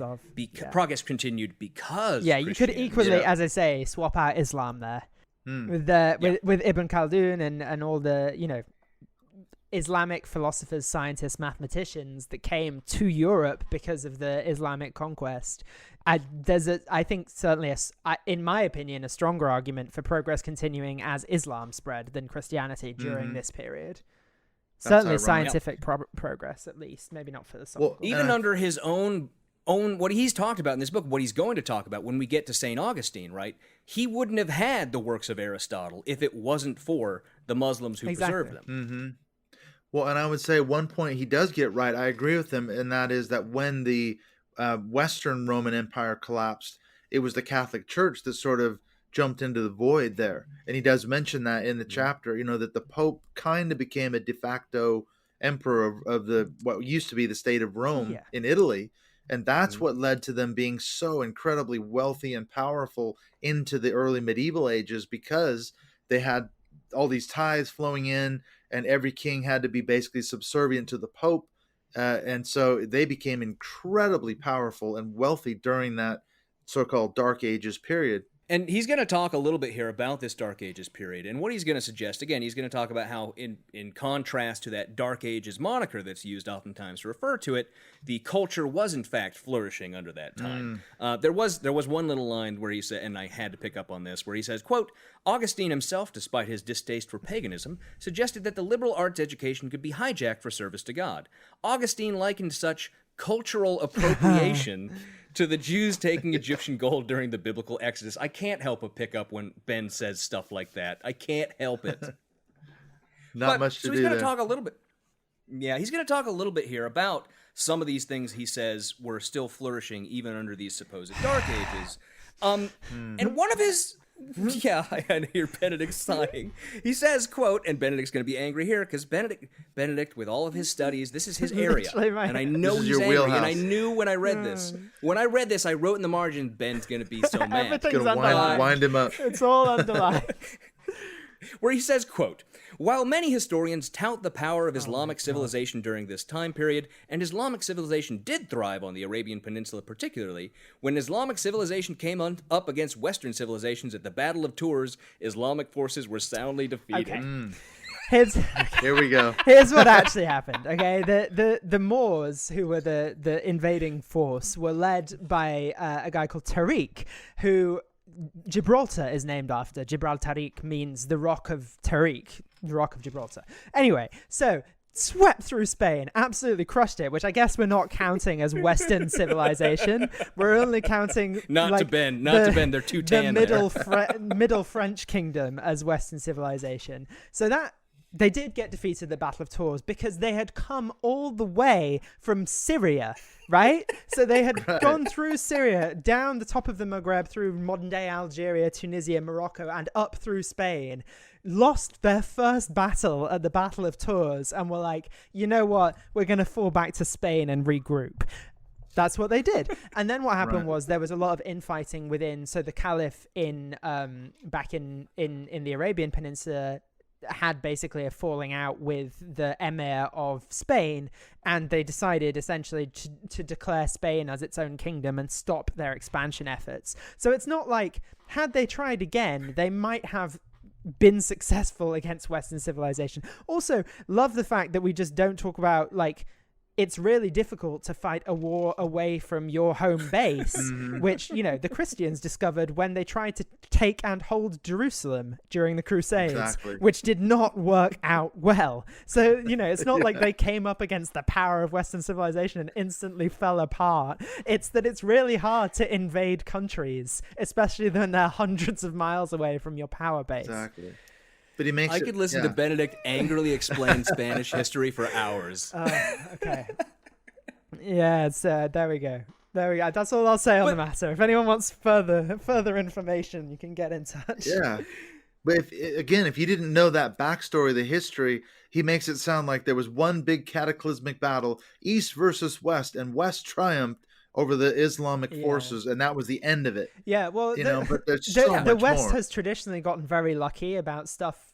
progress continued because you could equally, as I say, swap out Islam there. With Ibn Khaldun and all the, Islamic philosophers, scientists, mathematicians that came to Europe because of the Islamic conquest. There's I think certainly, in my opinion, a stronger argument for progress continuing as Islam spread than Christianity during this period. Certainly scientific progress, at least. Maybe not philosophical. Well, even under his own what he's talked about in this book, what he's going to talk about when we get to St. Augustine, right? He wouldn't have had the works of Aristotle if it wasn't for the Muslims who preserved them. Mm-hmm. Well, and I would say one point he does get right, I agree with him, and that is that when the Western Roman Empire collapsed, it was the Catholic Church that sort of jumped into the void there. And he does mention that in the chapter, that the Pope kind of became a de facto emperor of the what used to be the state of Rome in Italy. And that's what led to them being so incredibly wealthy and powerful into the early medieval ages, because they had all these tithes flowing in, and every king had to be basically subservient to the Pope. And so they became incredibly powerful and wealthy during that so-called Dark Ages period. And he's going to talk a little bit here about this Dark Ages period. And what he's going to suggest, again, he's going to talk about how in contrast to that Dark Ages moniker that's used oftentimes to refer to it, the culture was in fact flourishing under that time. There was one little line where he said, and I had to pick up on this, where he says, quote, "Augustine himself, despite his distaste for paganism, suggested that the liberal arts education could be hijacked for service to God. Augustine likened such cultural appropriation to the Jews taking Egyptian gold during the biblical Exodus." I can't help but pick up when Ben says stuff like that. I can't help it. Much to do there. So he's going to talk a little bit. Yeah, he's going to talk a little bit here about some of these things he says were still flourishing even under these supposed Dark Ages. And one of his Yeah, I hear Benedict sighing. He says, quote, and Benedict's going to be angry here because Benedict, with all of his studies, this is his area. And I know he's angry, wheelhouse. and I knew when I read this. When I read this, I wrote in the margin, Ben's going to be so mad. Everything's Gonna underlined. wind him up. It's all underlined. Where he says, quote, while many historians tout the power of Islamic civilization during this time period, and Islamic civilization did thrive on the Arabian Peninsula particularly, when Islamic civilization came up against Western civilizations at the Battle of Tours, Islamic forces were soundly defeated. Okay. Here we go. Here's what actually happened. Okay, the Moors, who were the invading force, were led by a guy called Tariq, who Gibraltar is named after. Gibraltariq means the Rock of Tariq, the Rock of Gibraltar. Anyway, so swept through Spain, absolutely crushed it, which I guess we're not counting as Western civilization. We're only counting Not to Ben. They're too tan the middle French kingdom as Western civilization. So that they did get defeated at the Battle of Tours because they had come all the way from Syria, right? So they had gone through Syria, down the top of the Maghreb, through modern-day Algeria, Tunisia, Morocco, and up through Spain, lost their first battle at the Battle of Tours, and were like, you know what? We're going to fall back to Spain and regroup. That's what they did. And then what happened was there was a lot of infighting within, so the Caliph back in the Arabian Peninsula had basically a falling out with the emir of Spain, and they decided essentially to declare Spain as its own kingdom and stop their expansion efforts. So it's not like, had they tried again, they might have been successful against Western civilization. Also, love the fact that we just don't talk about, like, it's really difficult to fight a war away from your home base, which, you know, the Christians discovered when they tried to take and hold Jerusalem during the Crusades, which did not work out well. So, you know, it's not like they came up against the power of Western civilization and instantly fell apart. It's that it's really hard to invade countries, especially when they're hundreds of miles away from your power base. Exactly. But he makes I could listen to Benedict angrily explain Spanish history for hours. Okay. Yeah, it's there we go. That's all I'll say on the matter. If anyone wants further information, you can get in touch. Yeah. But if you didn't know that backstory, the history, he makes it sound like there was one big cataclysmic battle, East versus West, and West triumphed over the Islamic forces, and that was the end of it. Yeah, well, but there's so much the West more. has traditionally gotten very lucky about stuff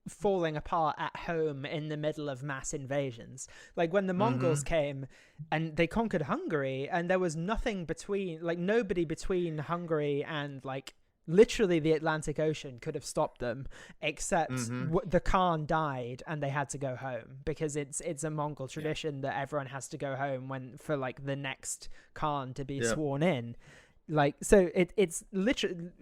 falling apart at home in the middle of mass invasions. Like when the Mongols came and they conquered Hungary, and there was nothing between, like nobody between Hungary and like literally the Atlantic Ocean could have stopped them, except the Khan died and they had to go home, because it's a Mongol tradition that everyone has to go home for like the next Khan to be sworn in. Like, so it's literally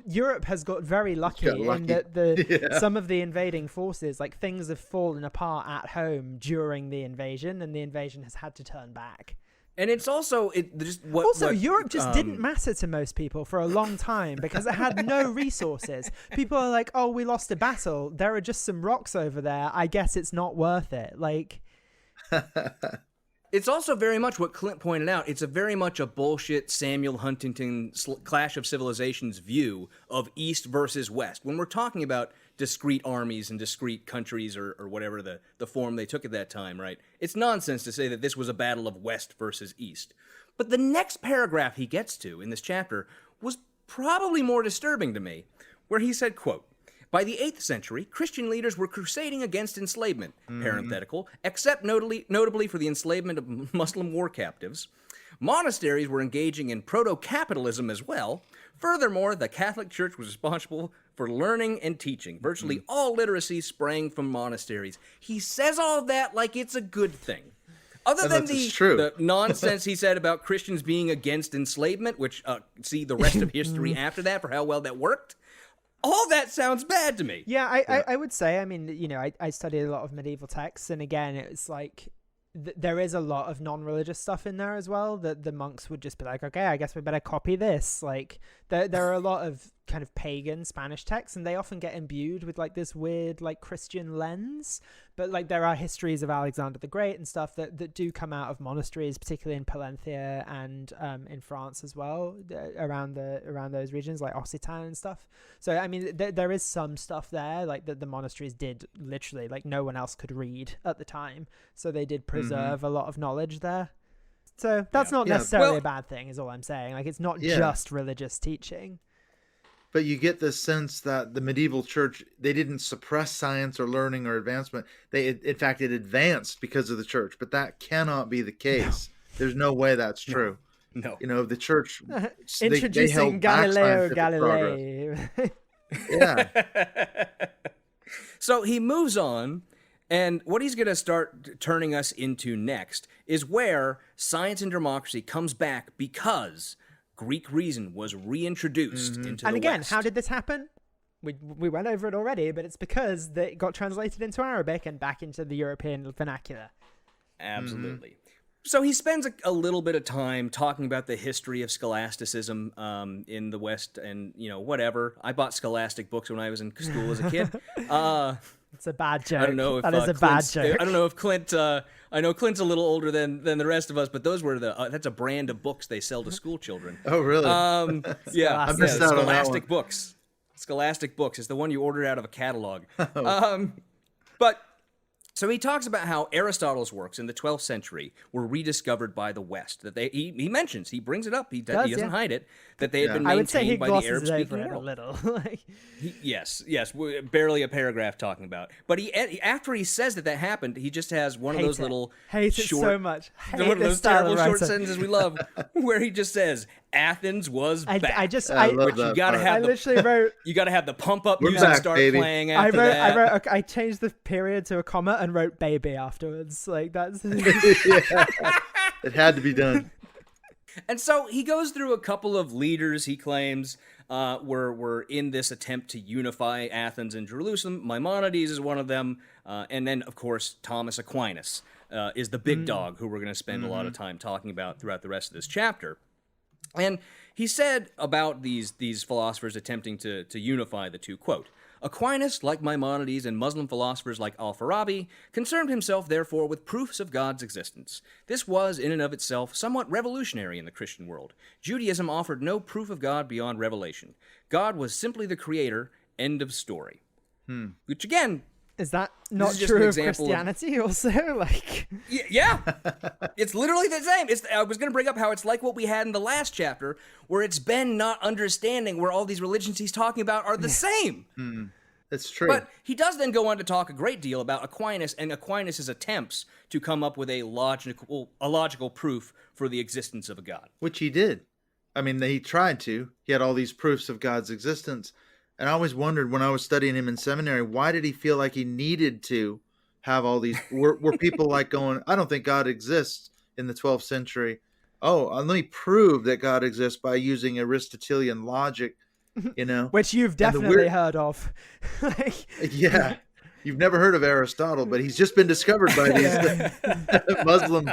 Europe has got very lucky in that some of the invading forces, like things have fallen apart at home during the invasion, and the invasion has had to turn back. And it's also Europe just didn't matter to most people for a long time because it had no resources. People are like, oh, we lost a battle. There are just some rocks over there. I guess it's not worth it. Like, it's also very much what Clint pointed out. It's very much a bullshit Samuel Huntington Clash of Civilizations view of East versus West. When we're talking about discrete armies and discrete countries or whatever the form they took at that time, right? It's nonsense to say that this was a battle of West versus East. But the next paragraph he gets to in this chapter was probably more disturbing to me, where he said, quote, by the 8th century, Christian leaders were crusading against enslavement, parenthetical, except notably for the enslavement of Muslim war captives. Monasteries were engaging in proto-capitalism as well. Furthermore, the Catholic Church was responsible for learning and teaching. Virtually all literacy sprang from monasteries. He says all of that like it's a good thing. Other than the nonsense he said about Christians being against enslavement, which, see the rest of history after that for how well that worked, all that sounds bad to me. Yeah, I would say, I mean, you know, I studied a lot of medieval texts, and again, it's like there is a lot of non-religious stuff in there as well, that the monks would just be like, okay, I guess we better copy this. Like, there are a lot of kind of pagan Spanish texts, and they often get imbued with like this weird like Christian lens but like there are histories of Alexander the Great and stuff that do come out of monasteries, particularly in Palencia and in France as well, around those regions like Occitan and stuff. So I mean, there is some stuff there, like that the monasteries did literally, like no one else could read at the time, so they did preserve a lot of knowledge there. So that's not necessarily a bad thing, is all I'm saying. Like it's not just religious teaching. But you get the sense that the medieval church, they didn't suppress science or learning or advancement. In fact, it advanced because of the church. But that cannot be the case. No. There's no way that's true. No. You know, the church... Introducing Galileo Galilei. Yeah. So he moves on, and what he's going to start turning us into next is where science and democracy comes back because Greek reason was reintroduced into the And again, West. how did this happen? We went over it already, but it's because it got translated into Arabic and back into the European vernacular. Absolutely. So he spends a little bit of time talking about the history of scholasticism in the West, and whatever. I bought scholastic books when I was in school as a kid. It's a bad joke. I don't know if that is a bad joke. I don't know if Clint. I know Clint's a little older than the rest of us, but those were that's a brand of books they sell to school children. Oh, really? Yeah, I missed out on that Scholastic one. books. Scholastic books is the one you ordered out of a catalog. But so he talks about how Aristotle's works in the 12th century were rediscovered by the West. That he mentions, he brings it up. He doesn't hide it. That they had been I would say he maintained by the glosses over Arab-speaking it a world. little. Yes, barely a paragraph talking about. But after he says that happened, he just has one of those little hate short, it so much. one of those terrible short sentences we love, where he just says Athens was back. I love that you gotta part. have I literally wrote. You gotta have the pump up We're music back, start baby. playing after that. I wrote. I changed the period to a comma and wrote "baby" afterwards. Like that's. It had to be done. And so he goes through a couple of leaders he claims were in this attempt to unify Athens and Jerusalem. Maimonides is one of them. And then, of course, Thomas Aquinas is the big dog who we're going to spend a lot of time talking about throughout the rest of this chapter. And he said about these philosophers attempting to unify the two, quote, Aquinas, like Maimonides and Muslim philosophers like Al-Farabi, concerned himself, therefore, with proofs of God's existence. This was, in and of itself, somewhat revolutionary in the Christian world. Judaism offered no proof of God beyond revelation. God was simply the creator, end of story. Which, again... Is that not is just an true of example Christianity also? Like, Yeah. It's literally the same. I was going to bring up how it's like what we had in the last chapter, where it's Ben not understanding where all these religions he's talking about are the same. It's true. But he does then go on to talk a great deal about Aquinas and Aquinas' attempts to come up with a logical proof for the existence of a God. Which he did. I mean, he tried to. He had all these proofs of God's existence. And I always wondered when I was studying him in seminary, why did he feel like he needed to have all these? Were people like going, I don't think God exists in the 12th century. Oh, let me prove that God exists by using Aristotelian logic, which you've definitely heard of. Like, yeah. You've never heard of Aristotle, but he's just been discovered by these Muslim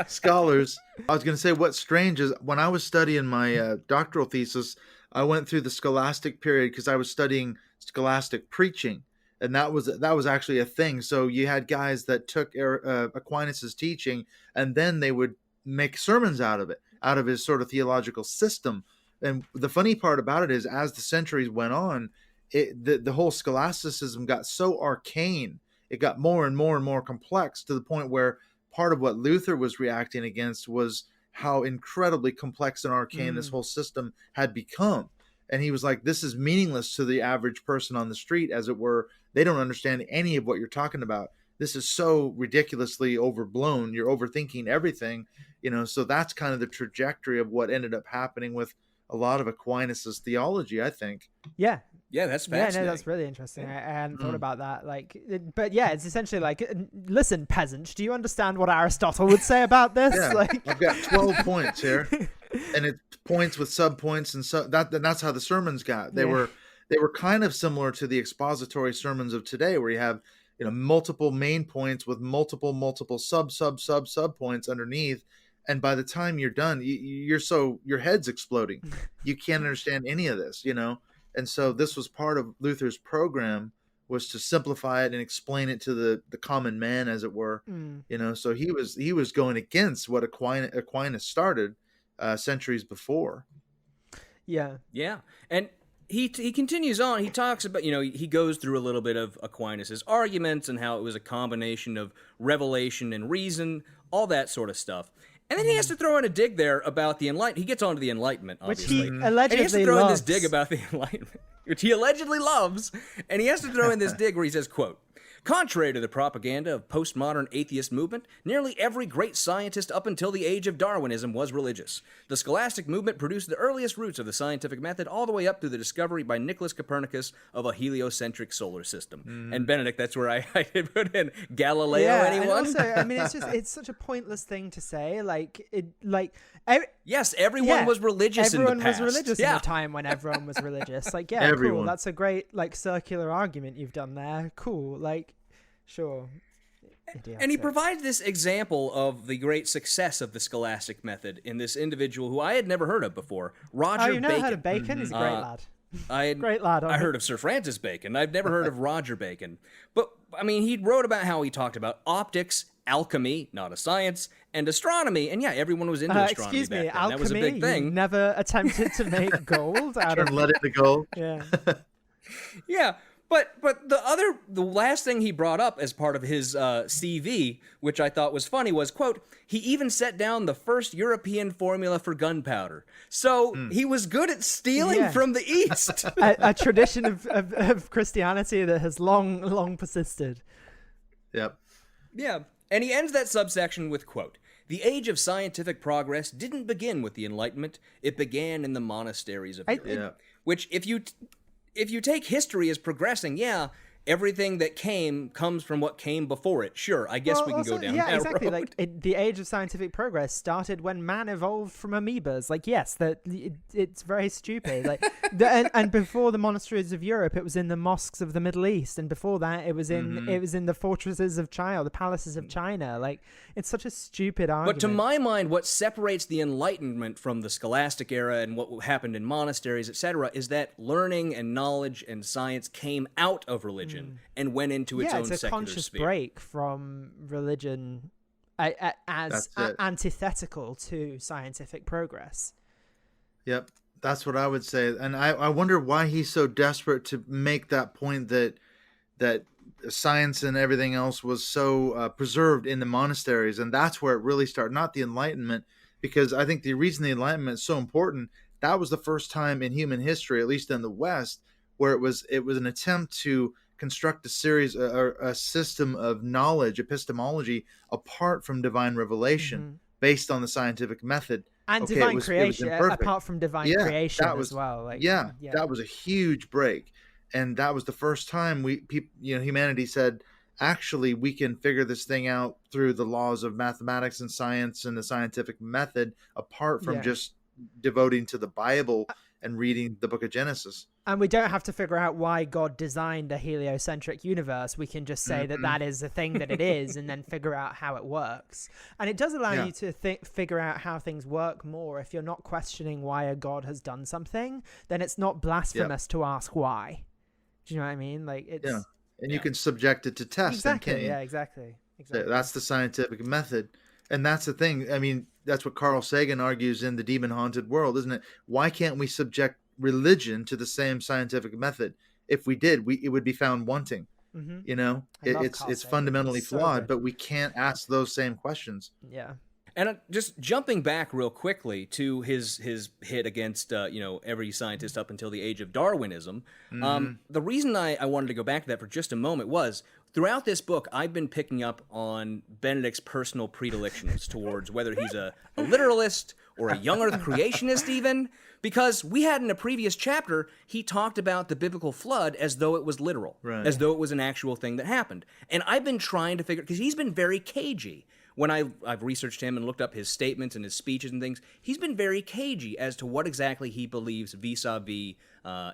scholars. I was going to say what's strange is when I was studying my doctoral thesis, I went through the scholastic period because I was studying scholastic preaching, and that was actually a thing. So you had guys that took Aquinas' teaching, and then they would make sermons out of his sort of theological system. And the funny part about it is, as the centuries went on, the whole scholasticism got so arcane. It got more and more and more complex to the point where part of what Luther was reacting against was how incredibly complex and arcane this whole system had become. And he was like, this is meaningless to the average person on the street, as it were. They don't understand any of what you're talking about. This is so ridiculously overblown. You're overthinking everything, so that's kind of the trajectory of what ended up happening with a lot of Aquinas' theology, I think. yeah. Yeah, that's fascinating. Yeah, no, that's really interesting. I hadn't thought about that. But yeah, it's essentially like, listen, peasant, do you understand what Aristotle would say about this? Yeah, Like, I've got 12 points here, and it's points with subpoints, and that's how the sermons got. They were kind of similar to the expository sermons of today, where you have multiple main points with multiple sub points underneath. And by the time you're done, your head's exploding. You can't understand any of this, And so this was part of Luther's program, was to simplify it and explain it to the common man, as it were. So he was going against what Aquinas started centuries before. Yeah. And he continues on. He talks about, he goes through a little bit of Aquinas' arguments and how it was a combination of revelation and reason, all that sort of stuff. And then he has to throw in a dig there about the Enlightenment. He gets onto the Enlightenment, obviously. Which he and he has to allegedly throw in loves. this dig about the Enlightenment, which he allegedly loves. And he has to throw in this dig where he says, quote, "Contrary to the propaganda of postmodern atheist movement, nearly every great scientist up until the age of Darwinism was religious. The scholastic movement produced the earliest roots of the scientific method all the way up through the discovery by Nicholas Copernicus of a heliocentric solar system." And Benedict, that's where I put in Galileo, anyone? And also, I mean, it's such a pointless thing to say. Yes, everyone was religious in the past. Everyone was religious in the time when everyone was religious. Like, yeah, Everyone. cool. That's a great, circular argument you've done there. Cool. Sure. Idiotic. And he provides this example of the great success of the scholastic method in this individual who I had never heard of before, Roger you've Bacon. never heard of Bacon? He's a great lad. Great lad. I heard of Sir Francis Bacon. I've never heard of Roger Bacon. But, I mean, he wrote about how he talked about optics, alchemy, not a science, and astronomy. And yeah, everyone was into astronomy excuse me, back then. alchemy? That was a big thing. You never attempted to make gold out of Turn lead into gold. Yeah. Yeah. But the last thing he brought up as part of his CV, which I thought was funny, was, quote, he even set down the first European formula for gunpowder. So he was good at stealing from the East. a tradition of Christianity that has long persisted. Yep. Yeah. And he ends that subsection with, quote, "The age of scientific progress didn't begin with the Enlightenment. It began in the monasteries of Europe." Which, if you take history as progressing, everything that comes from what came before it. Sure, I guess we can go down that exactly. road. The age of scientific progress started when man evolved from amoebas. It's very stupid. And before the monasteries of Europe, it was in the mosques of the Middle East, and before that, it was in the fortresses of China, the palaces of China. It's such a stupid argument. But to my mind, what separates the Enlightenment from the scholastic era and what happened in monasteries, etc., is that learning and knowledge and science came out of religion and went into its own secular it's a conscious sphere. break from religion as antithetical to scientific progress. Yep, that's what I would say. And I wonder why he's so desperate to make that point that science and everything else was so preserved in the monasteries, and that's where it really started, not the Enlightenment, because I think the reason the Enlightenment is so important, that was the first time in human history, at least in the West, where it was an attempt to construct a series or a system of knowledge, epistemology, apart from divine revelation, based on the scientific method. And divine creation, apart from divine creation as well. That was a huge break. And that was the first time humanity said, actually, we can figure this thing out through the laws of mathematics and science and the scientific method, apart from just devoting to the Bible and reading the book of Genesis. And we don't have to figure out why God designed a heliocentric universe. We can just say that is the thing that it is, and then figure out how it works. And it does allow you to figure out how things work more. If you're not questioning why a God has done something, then it's not blasphemous to ask why. Do you know what I mean? And you can subject it to test. Exactly. Yeah, exactly. That's the scientific method. And that's the thing. I mean, that's what Carl Sagan argues in The Demon Haunted World, isn't it? Why can't we subject religion to the same scientific method? If we did, it would be found wanting. It's fundamentally flawed, but we can't ask those same questions. Yeah. And just jumping back real quickly to his hit against every scientist up until the age of Darwinism, the reason I wanted to go back to that for just a moment was, throughout this book, I've been picking up on Benedict's personal predilections towards whether he's a literalist or a young earth creationist even, because we had in a previous chapter, he talked about the biblical flood as though it was literal, as though it was an actual thing that happened. And I've been trying to figure, because he's been very cagey. When I've researched him and looked up his statements and his speeches and things, he's been very cagey as to what exactly he believes vis-a-vis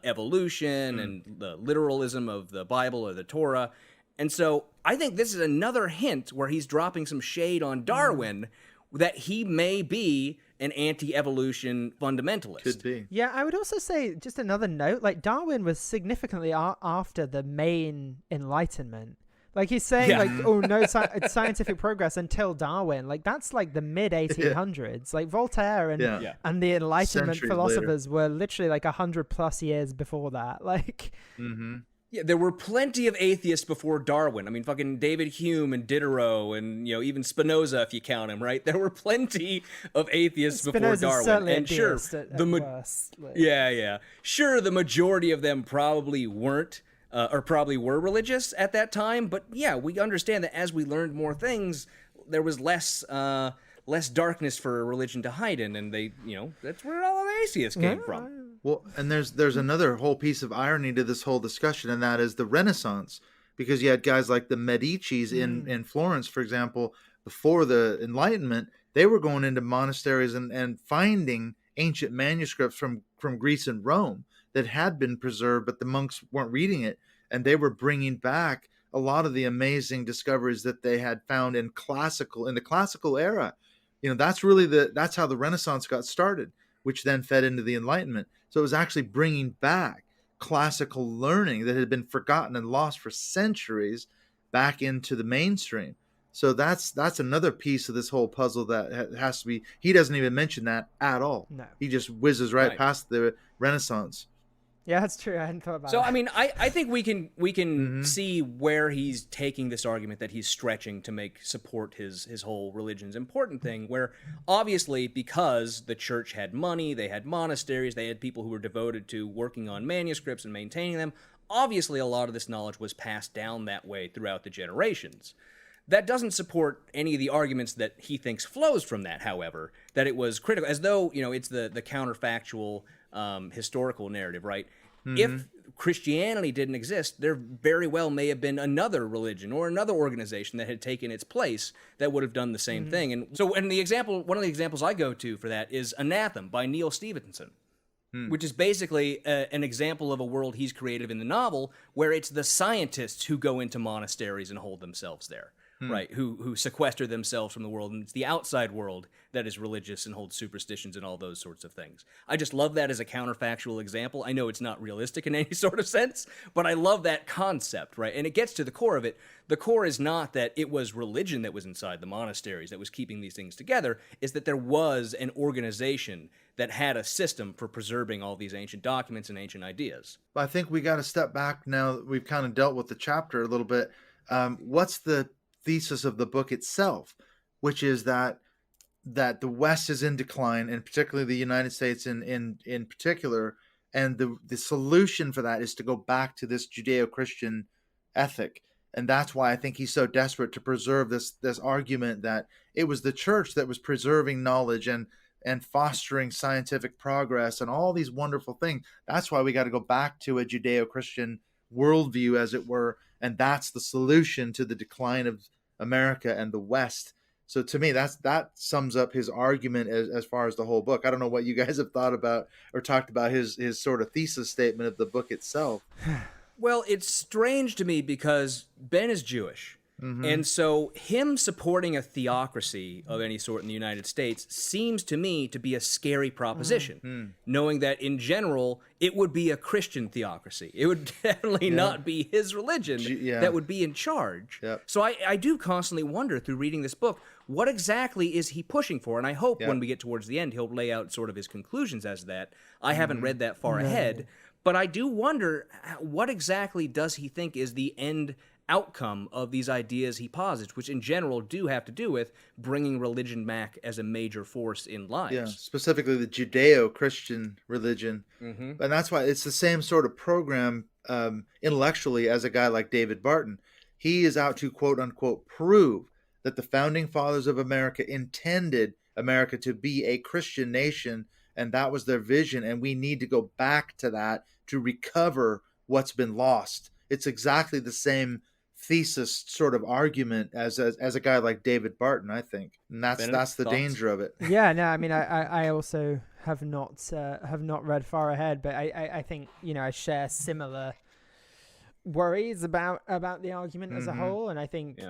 evolution and the literalism of the Bible or the Torah. And so I think this is another hint where he's dropping some shade on Darwin that he may be an anti-evolution fundamentalist. Could be. Yeah, I would also say, just another note, like Darwin was significantly after the main Enlightenment. Like he's saying, Yeah. like, oh, no scientific progress until Darwin. Like that's like the mid 1800s. Like Voltaire and Yeah. and the Enlightenment Centuries philosophers were literally like 100+ years before that. Like, Mm-hmm. Yeah, there were plenty of atheists before Darwin. I mean, fucking David Hume and Diderot and, even Spinoza, if you count him, right? There were plenty of atheists before Spinoza's Darwin. certainly And a sure, deist at the worst. Like, yeah. Sure, the majority of them probably weren't or probably were religious at that time, but yeah, we understand that as we learned more things, there was less darkness for religion to hide in, and they, that's where all the atheists came from. Well, and there's another whole piece of irony to this whole discussion, and that is the Renaissance, because you had guys like the Medicis in Florence, for example, before the Enlightenment. They were going into monasteries and finding ancient manuscripts from Greece and Rome that had been preserved, but the monks weren't reading it, and they were bringing back a lot of the amazing discoveries that they had found in the classical era. That's how the Renaissance got started, which then fed into the Enlightenment. So it was actually bringing back classical learning that had been forgotten and lost for centuries back into the mainstream. So that's another piece of this whole puzzle that has to be. He doesn't even mention that at all. No. He just whizzes right past the Renaissance. Yeah, that's true. I hadn't thought about So, that. I mean, I think we can see where he's taking this argument that he's stretching to support his whole religion's important thing, where obviously because the church had money, they had monasteries, they had people who were devoted to working on manuscripts and maintaining them, obviously a lot of this knowledge was passed down that way throughout the generations. That doesn't support any of the arguments that he thinks flows from that, however, that it was critical, as though, it's the counterfactual historical narrative, right? If Christianity didn't exist, there very well may have been another religion or another organization that had taken its place that would have done the same thing. And so, one of the examples I go to for that is Anathema by Neil Stephenson, which is basically an example of a world he's created in the novel where it's the scientists who go into monasteries and hold themselves there. Right, who sequester themselves from the world, and it's the outside world that is religious and holds superstitions and all those sorts of things. I just love that as a counterfactual example. I know it's not realistic in any sort of sense, but I love that concept, right? And it gets to the core of it. The core is not that it was religion that was inside the monasteries that was keeping these things together, it's that there was an organization that had a system for preserving all these ancient documents and ancient ideas. I think we got to step back now that we've kind of dealt with the chapter a little bit. What's the thesis of the book itself, which is that the West is in decline, and particularly the United States in particular, and the solution for that is to go back to this Judeo-Christian ethic. And that's why I think he's so desperate to preserve this argument that it was the church that was preserving knowledge and fostering scientific progress and all these wonderful things. That's why we got to go back to a Judeo-Christian worldview, as it were, and that's the solution to the decline of America and the West. So to me, that sums up his argument as far as the whole book. I don't know what you guys have thought about or talked about his sort of thesis statement of the book itself. Well, it's strange to me because Ben is Jewish. And so him supporting a theocracy of any sort in the United States seems to me to be a scary proposition, knowing that in general, it would be a Christian theocracy. It would definitely not be his religion that would be in charge. So I do constantly wonder through reading this book, what exactly is he pushing for? And I hope when we get towards the end, he'll lay out sort of his conclusions as to that. I haven't read that far ahead, but I do wonder what exactly does he think is the end outcome of these ideas he posits, which in general do have to do with bringing religion back as a major force in lives. Yeah, specifically the Judeo-Christian religion. And that's why it's the same sort of program intellectually as a guy like David Barton. He is out to, quote unquote, prove that the founding fathers of America intended America to be a Christian nation, and that was their vision, and we need to go back to that to recover what's been lost. It's exactly the same thesis sort of argument as a guy like David Barton, I think, and that's the danger of it. Yeah, no, I mean, I also have not read far ahead, but I think I share similar worries about the argument as a whole, and I think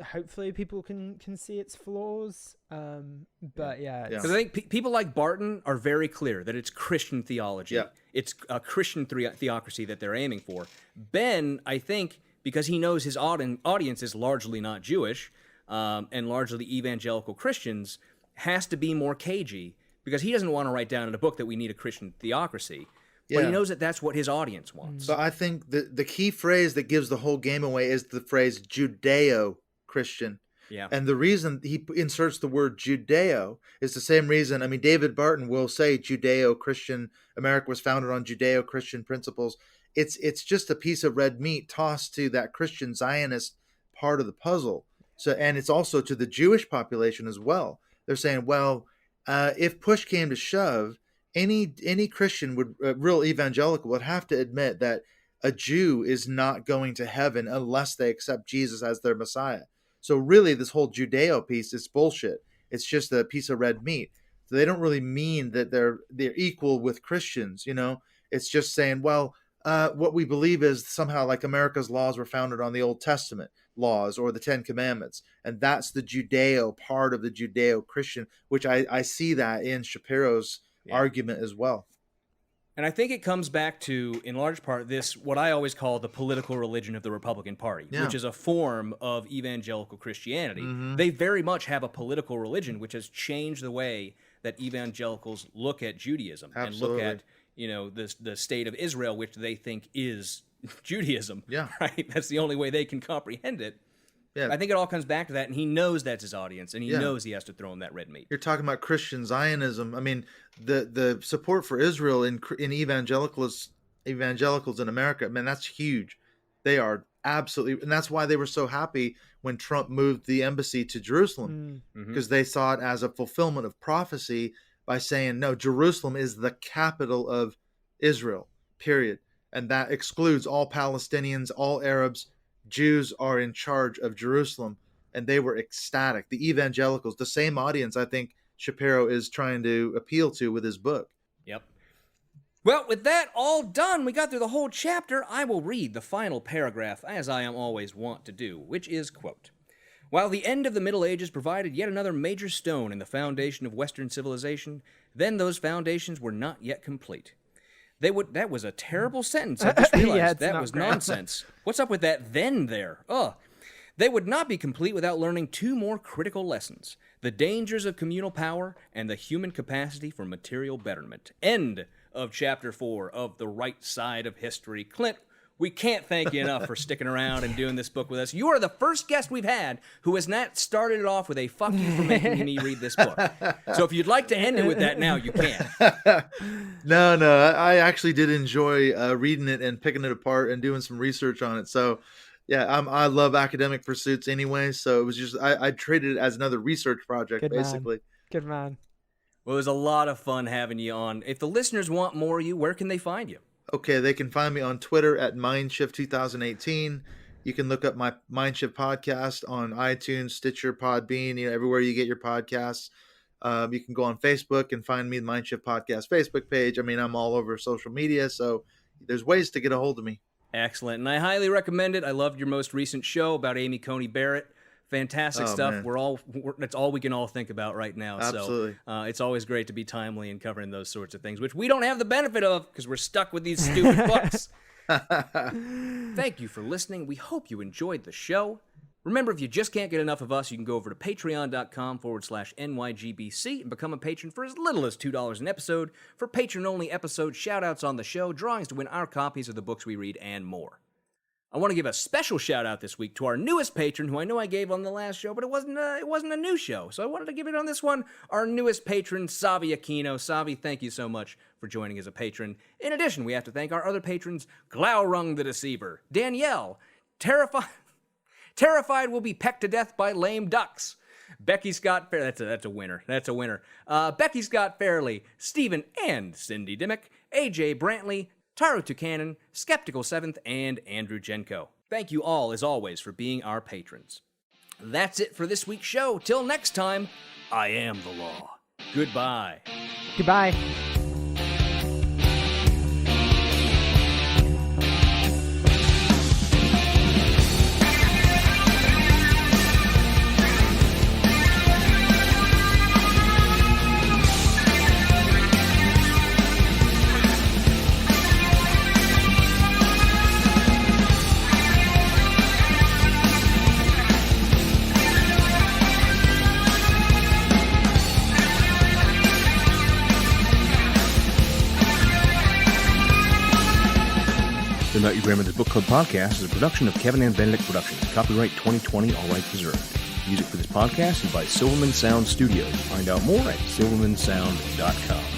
hopefully people can see its flaws. But because I think people like Barton are very clear that it's Christian theology. Yeah. It's a Christian theocracy that they're aiming for. Ben, I think, because he knows his audience is largely not Jewish and largely evangelical Christians, has to be more cagey because he doesn't want to write down in a book that we need a Christian theocracy. But he knows that that's what his audience wants. But I think the key phrase that gives the whole game away is the phrase Judeo-Christian. Yeah. And the reason he inserts the word Judeo is the same reason. I mean, David Barton will say Judeo-Christian, America was founded on Judeo-Christian principles. It's just a piece of red meat tossed to that Christian Zionist part of the puzzle. So, and it's also to the Jewish population as well. They're saying, well, if push came to shove, any Christian would, real evangelical, would have to admit that a Jew is not going to heaven unless they accept Jesus as their Messiah. So really, this whole Judeo piece is bullshit. It's just a piece of red meat. So they don't really mean that they're equal with Christians. You know, it's just saying, well, what we believe is somehow like America's laws were founded on the Old Testament laws or the Ten Commandments, and that's the Judeo part of the Judeo-Christian, which I see that in Shapiro's argument as well. And I think it comes back to, in large part, this, what I always call the political religion of the Republican Party, which is a form of evangelical Christianity. They very much have a political religion, which has changed the way that evangelicals look at Judaism and look at, you know, the state of Israel, which they think is Judaism. Yeah. Right? That's the only way they can comprehend it. Yeah. I think it all comes back to that, and he knows that's his audience, and he knows he has to throw him that red meat. You're talking about Christian Zionism. I mean, the support for Israel in evangelicals in America, man, that's huge. They are absolutely, and that's why they were so happy when Trump moved the embassy to Jerusalem, because they saw it as a fulfillment of prophecy by saying, no, Jerusalem is the capital of Israel, period. And that excludes all Palestinians, all Arabs. Jews are in charge of Jerusalem, and they were ecstatic. The evangelicals, the same audience I think Shapiro is trying to appeal to with his book. Yep. Well, with that all done, we got through the whole chapter. I will read the final paragraph, as I am always wont to do, which is, quote, "While the end of the Middle Ages provided yet another major stone in the foundation of Western civilization, then those foundations were not yet complete. That was a terrible sentence. I just realized that was nonsense. What's up with that then there? They would not be complete without learning two more critical lessons: the dangers of communal power and the human capacity for material betterment." End of chapter 4 of The Right Side of History. Clint, we can't thank you enough for sticking around and doing this book with us. You are the first guest we've had who has not started it off with a "fuck you for making me read this book." So if you'd like to end it with that now, you can. No, I actually did enjoy reading it and picking it apart and doing some research on it. So yeah, I love academic pursuits anyway. So it was just, I treated it as another research project, basically. Good man. Well, it was a lot of fun having you on. If the listeners want more of you, where can they find you? Okay, they can find me on Twitter at Mindshift2018. You can look up my Mindshift podcast on iTunes, Stitcher, Podbean, everywhere you get your podcasts. You can go on Facebook and find me the Mindshift Podcast Facebook page. I mean, I'm all over social media, so there's ways to get a hold of me. Excellent, and I highly recommend it. I loved your most recent show about Amy Coney Barrett. Fantastic stuff. Man. That's all we can all think about right now. Absolutely. So it's always great to be timely in covering those sorts of things, which we don't have the benefit of because we're stuck with these stupid books. Thank you for listening. We hope you enjoyed the show. Remember, if you just can't get enough of us, you can go over to patreon.com/NYGBC and become a patron for as little as $2 an episode for patron-only episodes, shout-outs on the show, drawings to win our copies of the books we read, and more. I want to give a special shout-out this week to our newest patron, who I know I gave on the last show, but it wasn't a new show, so I wanted to give it on this one. Our newest patron, Savi Aquino. Savi, thank you so much for joining as a patron. In addition, we have to thank our other patrons, Glaurung the Deceiver, Danielle, Terrified will be pecked to death by lame ducks, Becky Scott Fairley, that's a winner. Becky Scott Fairley, Stephen and Cindy Dimmick, AJ Brantley, Taro Tucanon, Skeptical 7th, and Andrew Jenko. Thank you all, as always, for being our patrons. That's it for this week's show. Till next time, I am the law. Goodbye. Goodbye. The Not Your Grandmother's Book Club podcast is a production of Kevin and Benedict Productions. Copyright 2020, all rights reserved. Music for this podcast is by Silverman Sound Studios. Find out more at silvermansound.com.